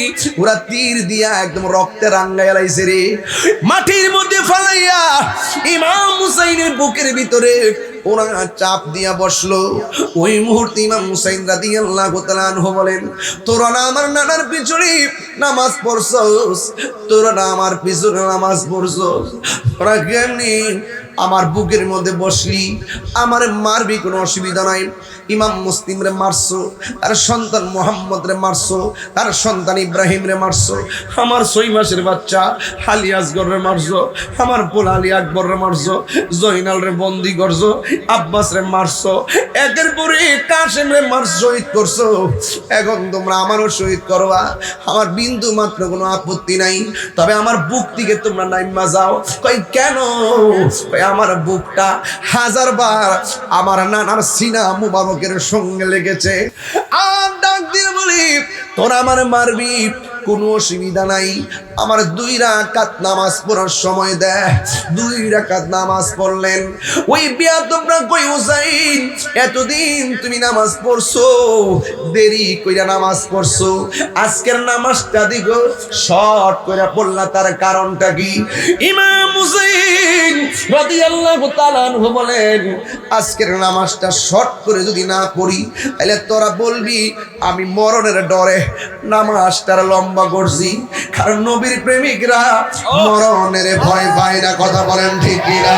ওরা তীর দিয়া একদম রক্তে রাঙ্গায় লাইছে রে। মাটির মধ্যে ফালাইয়া ইমাম হুসাইনের বুকের ভিতরে ওরা চাপ দিয়া বসলো। ওই মুহূর্তে ইমাম হুসাইন রাদিয়াল্লাহু তাআলা আনহু বলেন, তোরা না আমার নানার পিছনে নামাজ পড়ছস, তোরা না আমার পিছনে নামাজ পড়ছস, তোরা কেমনি আমার বুকের মধ্যে বসলি? আমার মারবি, কোনো অসুবিধা নাই। ইমাম মুসলিম রে মারছো, তার সন্তান মোহাম্মদ রে মারছো, তার সন্তান ইব্রাহিম রে মারছো, আমার 6 মাসের বাচ্চা আলী আসগর রে মারছো, আমার পোলা আলী আকবর রে মারছো, জয়নাল রে বন্দি করছো, আব্বাস রে মারছো, একের পরে কাসেম রে মারছো, শহীদ করছো। এখন তোমরা আমারও শহীদ করবা, আমার বিন্দু মাত্র কোনো আপত্তি নাই, তবে আমার বুক থেকে তোমরা নাইমা যাও। কই কেন? কই আমার বুকটা 1000 বার আমার নানার সিনা মুবারকের সঙ্গে লেগেছে। আর ডাক দিয়ে বলি, তোরা আমার মারবি, কোনো অসুবিধা নাই, আমার 2 রাকাত নামাজ পড়ার সময় দেয়। 2 রাকাত নামাজ পড়লেন। ওই বিয়াদবরা কই হুসাইন, এতদিন তুমি নামাজ পড়ছো, দেরি কইরা নামাজ পড়ছো, আজকের নামাজটা দিগো শর্ট কইরা পড়লা, তার কারণটা কি? ইমাম হুসাইন রাদিয়াল্লাহু তাআলা আনহু বলেন, আজকের নামাজটা শর্ট করে যদি না পড়ি তাহলে তোরা বলবি আমি মরণের ডরে নামাজটা লম্বা করছি। কারণ নবীর প্রেমিকরা মরণের ভয় পায় না, কথা বলেন ঠিক কিনা?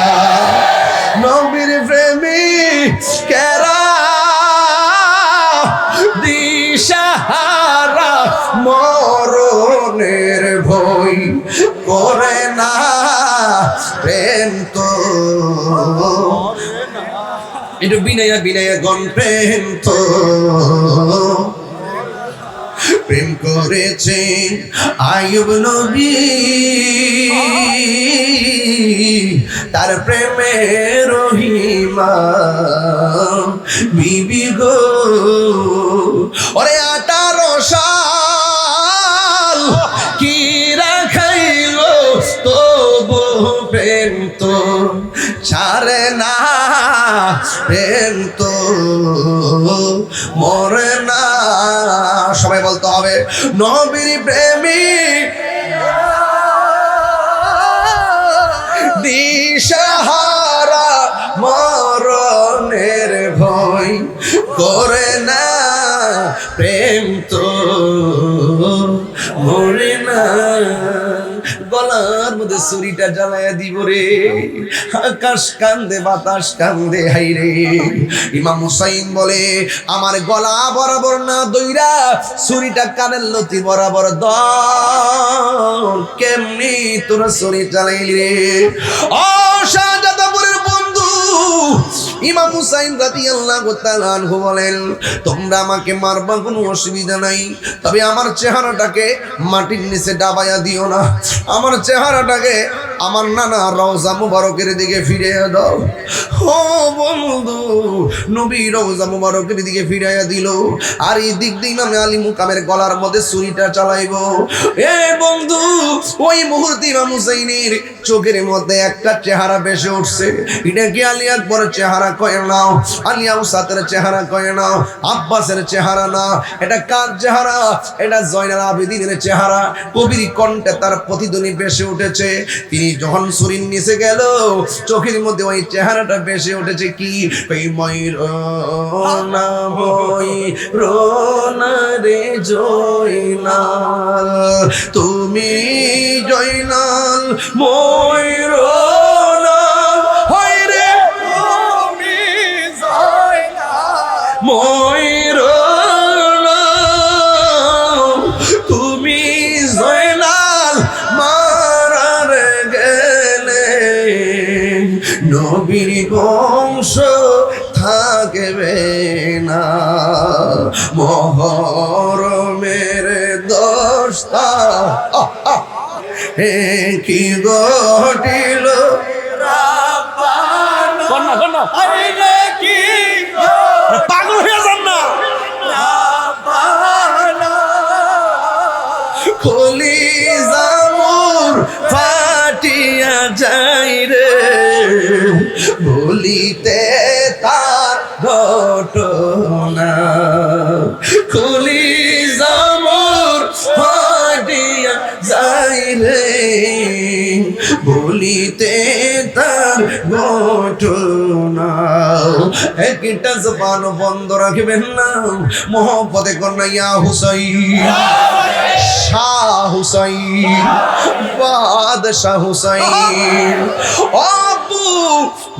নবীর প্রেমিক কেরা দিশাহারা মরণের ভয় করে না, প্রেম তো একটু বিনয়া বিনয়া গণ, প্রেম তো প্রেম করেছে আইয়ুব নবী, তার প্রেমে রহিমা বিবি গো। ওরে 18 সাল কি রাখাইল, তবু প্রেম তো ছাড়ে না, প্রেম তো মরে না। সবাই বলতে হবে নবীর প্রেমিক দিশাহারা মরণের ভয় করে না, প্রেম তো মরে না। গলার মধ্যে ছুরিটা জ্বালায়া দিব রে, আকাশ কান্দে বাতাস কান্দে, হাই রে। ইমাম হুসাইন বলে, আমার গলা বরাবর না দইরা ছুরিটা কানের লতি বরাবর দাও, কেমনি তোরা ছুরি চালাইলি রে? ও শাহজাদাপুরের বন্ধু ইমাম হুসাইন রাদিয়াল্লাহু তাআলা আনহু বলেন, তোমরা আমাকে মারবা কোনো অসুবিধা নাই, তবে আমার চেহারাটাকে মাটির নিচে ডাবাইয়া দিও না, আমার চেহারাটাকে আমার নানা রওজা মুবারকের দিকে ফিরিয়ে দাও। ও বন্ধু, নবী রওজা মুবারকের দিকে ফিরাইয়া দিল, আর এই দিক দিক নামে আলী মুকামের গলার মধ্যে ছুরিটা চালাইবো। এ বন্ধু, ওই মুহূর্তে ইমাম হুসাইনের চোখের মধ্যে একটা চেহারা ভেসে উঠছে। এটা কি আলী আকবরের চেহারা কয়ে নাও, আলী আউসাতের চেহারা কয়ে নাও, আব্বাসের চেহারা না, এটা কার চেহারা? এটা জয়নাল আবেদিনের চেহারা। কবির কণ্ঠে তার প্রতিধ্বনি ভেসে উঠেছে। তিনি যখন ছুরির নিচে গেল, চোখের মধ্যে ওই চেহারাটা ভেসে উঠেছে। কি রোনা রে জয়নাল, তুমি জয়নাল ময়ূরনা, হয় রে তুমি জয়নাল ময়ূরনা, তুমি জয়নাল মারার গেলে নবীর বংশ থাকবে না। মহরমের 10টা কি ঘটিল, পাগল হয়ে যান না, খলি জামুর ফাটিয়া যাই রে, বলিতে তার ঘটনা, খলি জামুর ফাটিয়া যাই রে, বলিতে তার ঘটনা। একটা জবান বন্ধ রাখবেন না, মোহব্বতে কন্যা ইয়া হুসাইন, শাহ হুসাইন, বাদশাহ হুসাইন। আব্বু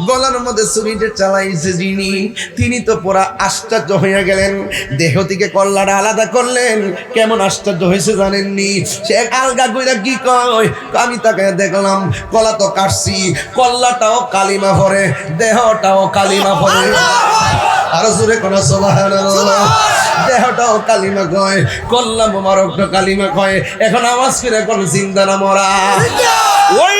গলার মধ্যে ছুরিটা চালাইছে যিনি, তিনি তো পুরা আশ্চর্য হয়ে গেলেন। দেহ থেকে কল্লাটা আলাদা করলেন। কেমন আশ্চর্য হয়েছে জানেননি? সে আলগা কইরা কি কয়, আমি তাকে দেখলাম কলা তো কাটছি, কল্লাটাও কালিমা ভরে, দেহটাও কালিমা ভরে। আরো জোরে কোন সুবহানাল্লাহ। দেহটাও কালিমা কয়, কল্লা মোবারকটা কালিমা কয়। এখন আওয়াজ করে কোন জিন্দা না মরা? ওই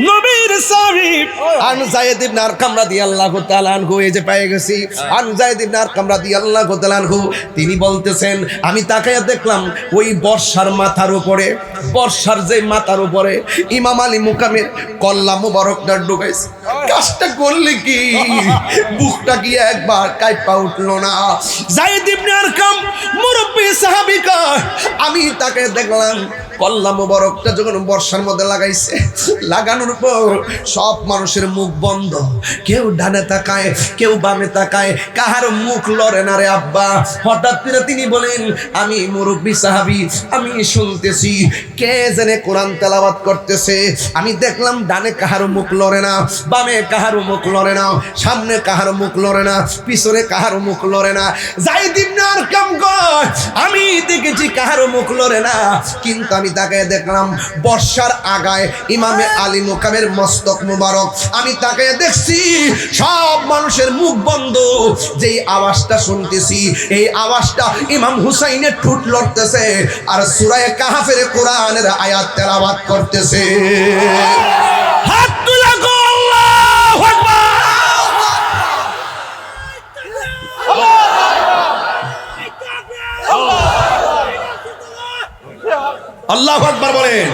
নবীর সাহিব আন যায়েদ ইবনে আরকাম রাদিয়াল্লাহু তাআলা আনহু, এই যে পেয়ে গেছি আন যায়েদ ইবনে আরকাম রাদিয়াল্লাহু তাআলা আনহু, তিনি বলতেছেন আমি তাকায়া দেখলাম ওই বর্ষার মাথার উপরে, বর্ষার যে মাথার উপরে ইমাম আলী মুকামের কল্লা মুবারকটা ঢুকাইছে। কাজটা করলে কি বুকটা কি একবার কাঁপা উঠলো না? যায়েদ ইবনে আরকাম মুরব্বি সাহাবী কয় আমি তাকে দেখলাম কল্লা মুবারকটা যখন বর্ষার মধ্যে লাগাইছে, লাগানোর পর সব মানুষের মুখ বন্ধ, কেউ ডানে তাকায় কেউ বামে তাকায়, কাহার মুখ লড়ে না রে আব্বা। হঠাৎ করে তিনি বলেন আমি মুরব্বি সাহাবী, আমি শুনতেছি কে জানে কোরআন তেলাওয়াত করতেছে। আমি দেখলাম ডানে কাহার মুখ লড়ে না, বামে কাহার মুখ লড়ে না, সামনে কাহার মুখ লড়ে না, পিছনে কাহার মুখ লড়ে না। যায়েদ ইবনে আরকাম কয় আমি দেখেছি কাহার মুখ লড়ে না, কিন্তু আমি তাকে দেখলাম বর্ষার আগায় ইমামে আলী মুকামের মস্তক মুবারক, আমি তাকে দেখছি সব মানুষের মুখ বন্ধ। যেই আওয়াজটা শুনতেছি এই আওয়াজটা ইমাম হুসাইনের ঠোঁট লড়তেছে আর সূরা কাহফের কোরআনের আয়াত তেলাওয়াত করতেছে। হাত তুলে গো আল্লাহু আকবার। আল্লাহু আকবার বলেন।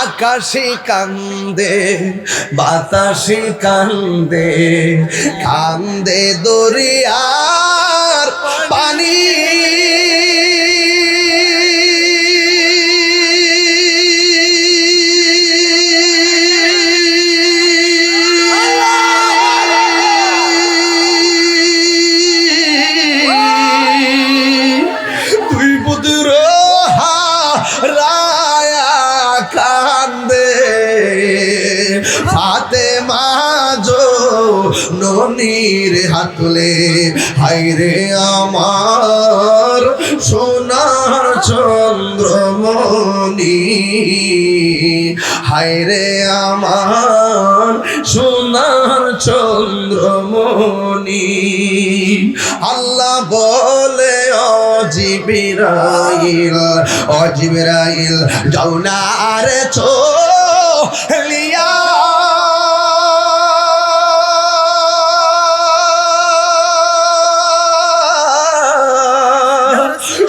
আকাশে কান্দে বাতাসে কান্দে, কান্দে দরিয়ার পানি, তুই বুধুর রায়া কান্দে, ফাতেমা জো ননির হাতলে, হায়রে আমার সোনার চন্দ্রমণি, হায়রে আমার সোনার চন্দ্রমণি। আল্লাহ বলে ও জিবরাইল, ও জিবরাইল যাও না রে চলিয়া,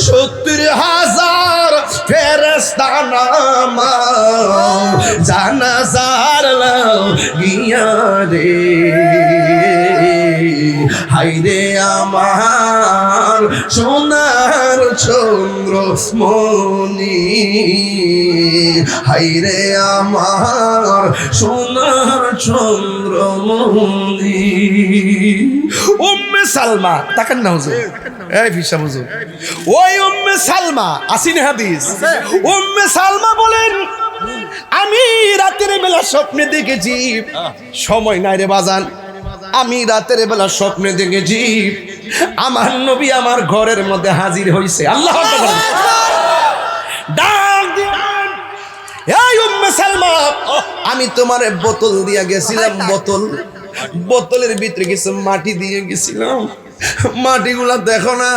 সত্তর হাজার ফেরেশতা নামাও জানাজার লাগিয়া রে, হায়রে আমার সোনার চন্দ্রমণি, হায়রে আমার সোনার চন্দ্রমণি। উম্মে সালমা তাকান না হুজুর, এই ফিসা হুজুর, ওই উম্মে সালমা আসিন হাদিস, উম্মে সালমা বলেন আমি রাতের বেলা স্বপ্নে দেখেছি, সময় নাই রে বাজান, আমি রাতের বেলা স্বপ্নে দেখেছি আমার নবী আমার ঘরের মধ্যে হাজির হইছে। আল্লাহু আকবার। ডাক দিলেন এই উম্মে সালমা আমি তোমারে বোতল দিয়া গেছিলাম, বোতলের ভিতরে কিছু মাটি দিয়ে গেছিলাম, মাটিগুলা দেখো না,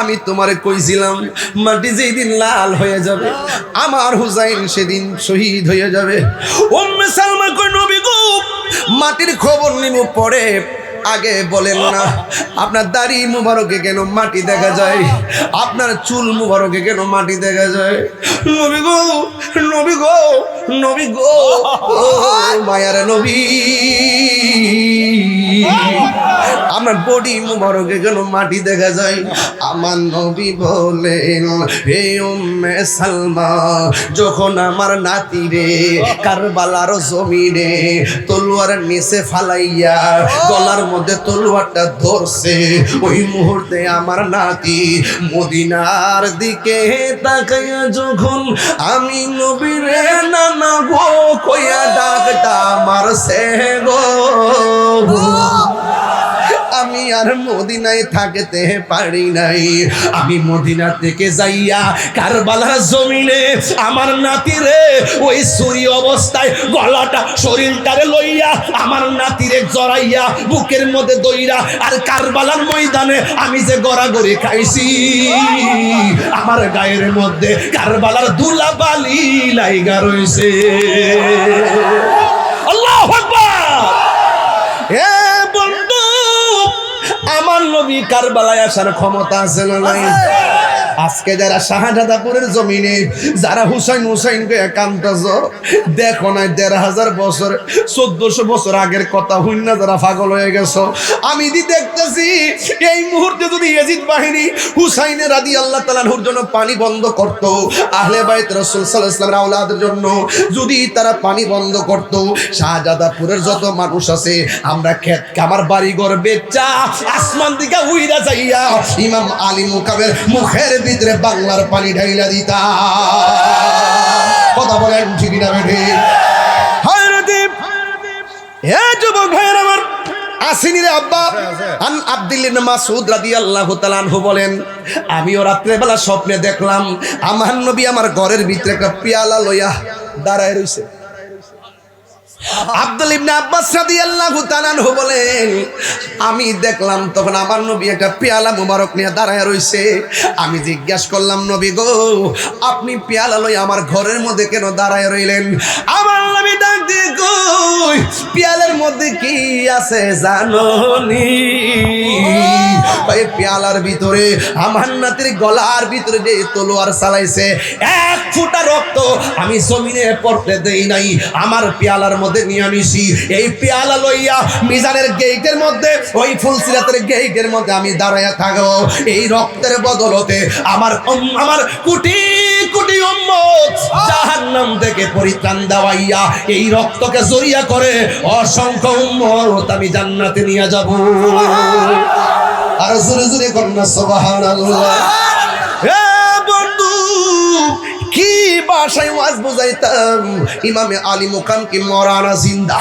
আমি তোমারে কইছিলাম মাটি যেই দিন লাল হয়ে যাবে আমার হুসাইন সেদিন শহীদ হয়ে যাবে। উম্মে সালমা কই নবী গো মাটির খবর নিব পরে, আগে বলেন না আপনার দাড়ি মুবারকে কেন মাটি দেখা যায়, আপনার চুল মুবারকে কেন মাটি দেখা যায়? নবী গো নবী গো নবী গো ও মায়ার নবী, আমার বডি মুবারকে কেন মাটি দেখা যায়? আমার নবী বলেন হে উম্মে সালমা যখন আমার নাতি রে কারবালার জমিনে তলোয়ার নিচে ফালাইয়া গলার মধ্যে তলোয়ারটা ধরছে, ওই মুহূর্তে আমার নাতি মদিনার দিকে তাকাইয়া যখন আমি নবীরে নানা গো কইয়া ডাকটা মারছে গো, আমি আর মদিনায় থাকতে পারি নাই। আমি মদিনা থেকে যাইয়া কারবালার জমিনে আমার নাতিরে ওই ছুরি অবস্থায় গলাটা শরীরটারে লইয়া আমার নাতিরে জড়াইয়া বুকের মধ্যে দইরা আর কারবালার ময়দানে আমি যে গড়াগড়ি খাইছি আমার গায়ের মধ্যে কারবালার ধুলা বালি লাইগা রইছে। আল্লাহু আকবার। হে বন্ধু, আমার নবী কারবালায় আসার ক্ষমতা আছে না নাই? আজকে যারা শাহজাদাপুরের জমিনে যারা হুসাইনকে একান্তজ দেখো না, ১,৫০০ বছর ১৪০০ বছর আগের কথা হইনা যারা পাগল হয়ে গেছো। আমি দেখতেছি এই মুহূর্তে যদি ইয়াজিদ বাহিনী হুসাইনের রাদিয়াল্লাহু তাআলা আনহুর জন্য পানি বন্ধ করত, আহলে বাইত রাসূল সাল্লাল্লাহু আলাইহি ওয়াসাল্লামের আওলাদের জন্য যদি তারা পানি বন্ধ করত, শাহজাদাপুরের যত মানুষ আছে আমরা ক্ষেত আমার বাড়িঘর বেচা আসমান দিকে উইরা যাইয়া ইমাম আলী মুকামের মুখের ভিতরে বাংলার পানি ঢাইলা দিতা। কথা বলেন ঠিক না বেঠে? হে যুবক ভাইয়ের আমার, আসেনি রে আব্বা? আন আব্দুল্লাহ ইবনে মাসউদ রাদিয়াল্লাহু তাআলা আনহু বলেন, আমিও রাত্রে বেলা স্বপ্নে দেখলাম আমার নবী আমার ঘরের ভিতরে একটা পেয়ালা লইয়া দাঁড়ায় রইছে। আব্দুল ইবনে আব্বাস রাদিয়াল্লাহু তাআলা আনহু বলেন, আমি দেখলাম তখন আমার নবী একটা পেয়ালা মুবারক নিয়ে দাঁড়ায় রইছে। আমি জিজ্ঞাসা করলাম, নবী গো, আপনি পেয়ালা লই আমার ঘরের মধ্যে কেন দাঁড়ায় রইলেন? আমার নবী ডাক দিয়ে কই, পেয়ালার মধ্যে কি আছে জানোনি? ওই পেয়ালার ভিতরে আমার নাতির গলার ভিতরে যে তলোয়ার চালাইছে, ১ ফোঁটা রক্ত আমি জমিনে পড়তে দেই নাই, আমার পেয়ালার মধ্যে নিয়ে আনিছি। এই পেয়ালা লইয়া মিজানের গেটের মধ্যে ওই ফুলসিরাতের গেটের মধ্যে আমি দাঁড়ায়া থাকবো। এই রক্তের বদলতে আমার কোটি কোটি উম্মত জাহান্নাম থেকে পরিত্রাণ দেওয়াইয়া এই রক্তকে জড়িয়া করে অসংখ্য উম্মত আমি জান্নাতে নিয়ে যাব। আর জোরে জোরে কন্যা সুবহানাল্লাহ। হে বন্ধু, কি ভাষায় ওয়াজ বুঝাইতাম? ইমামে আলী মুকাম কি মরানা জিন্দা,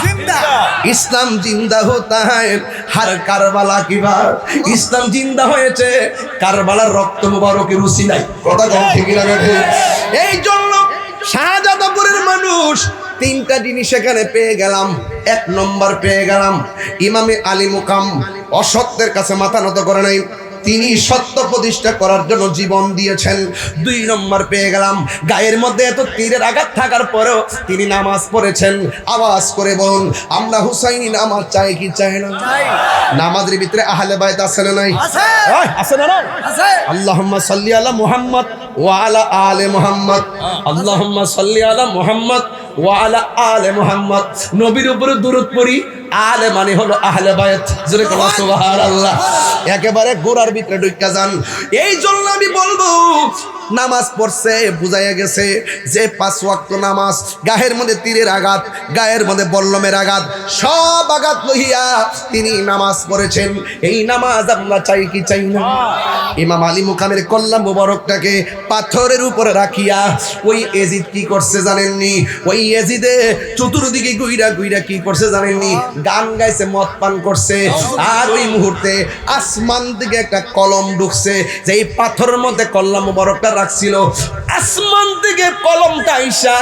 ইসলাম জিন্দা হতা হ্যায় হর কারবালা কি বাত। ইসলাম জিন্দা হয়েছে কারবালার রক্ত মুবারকের উসিলায়। কথা কম ঠিক না বেঠে? এই জন্য শাহজাদাপুরের মানুষ 3টা জিনিস এখানে পেয়ে গেলাম। 1 নম্বর পেয়ে গেলাম, ইমামে আলী মুকাম অসত্যের কাছে মাথা নত করে নাই, তিনি সত্য প্রতিষ্ঠা করার জন্য জীবন দিয়েছেন। 2 নম্বর পেয়ে গেলাম, গায়ের মধ্যে এত তীরের আঘাত থাকার পরেও তিনি নামাজ পড়েছেন। আওয়াজ করে বলুন, আমরা হুসাইনি নামাজ চাই কি চাই না? নামাজের ভিতরে আহলে বাইত আছে না নাই? আছে না? আছে। আল্লাহুম্মা সাল্লি আলা মুহাম্মদ ওয়া আলা আলে মুহাম্মদ, আল্লাহুম্মা সাল্লি আলা মুহাম্মদ ওয়া আলা আলে মুহাম্মদ। নবীর উপরে দুরূদ পড়ি। আলে মানে হলো আহলে বাইত। জোরে বলো সুবহানাল্লাহ। একেবারে গোড়ার ভিতরে ঢুইকা যান। এই জন্য আমি বলবো, নামাজ পড়ছে বুঝাইয়া গেছে যে 5 ওয়াক্ত নামাজ, গায়ের মধ্যে তীরের আঘাত, গায়ের মধ্যে বল্লমের আঘাত, সব আঘাত লইয়া তিনি নামাজ পড়েছেন। এই নামাজ আমরা চাই কি চাই না? ইমাম আলী মুকামের কল্লা মুবারকটাকে পাথরের উপরে রাখিয়া ওই ইয়াজিদ কি করছে জানেননি? ওই ইয়াজিদে চতুর্দিকে গুইরা গুইরা কি করছে জানেননি? গান গাইছে, মদ পান করছে। আর ওই মুহূর্তে আসমান থেকে একটা কলম ঢুকছে, যে এই পাথরের মধ্যে কল্লা মুবারকটা রাখছিল। আসমান থেকে কলমটা আইসা,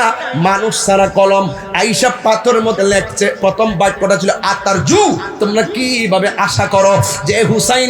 মানুষ সারা কলম আইসা পাথরের মধ্যে লেখছে। প্রথম বাক্যটা ছিল আতারজু, তোমরা কিভাবে আশা করো যে হুসাইন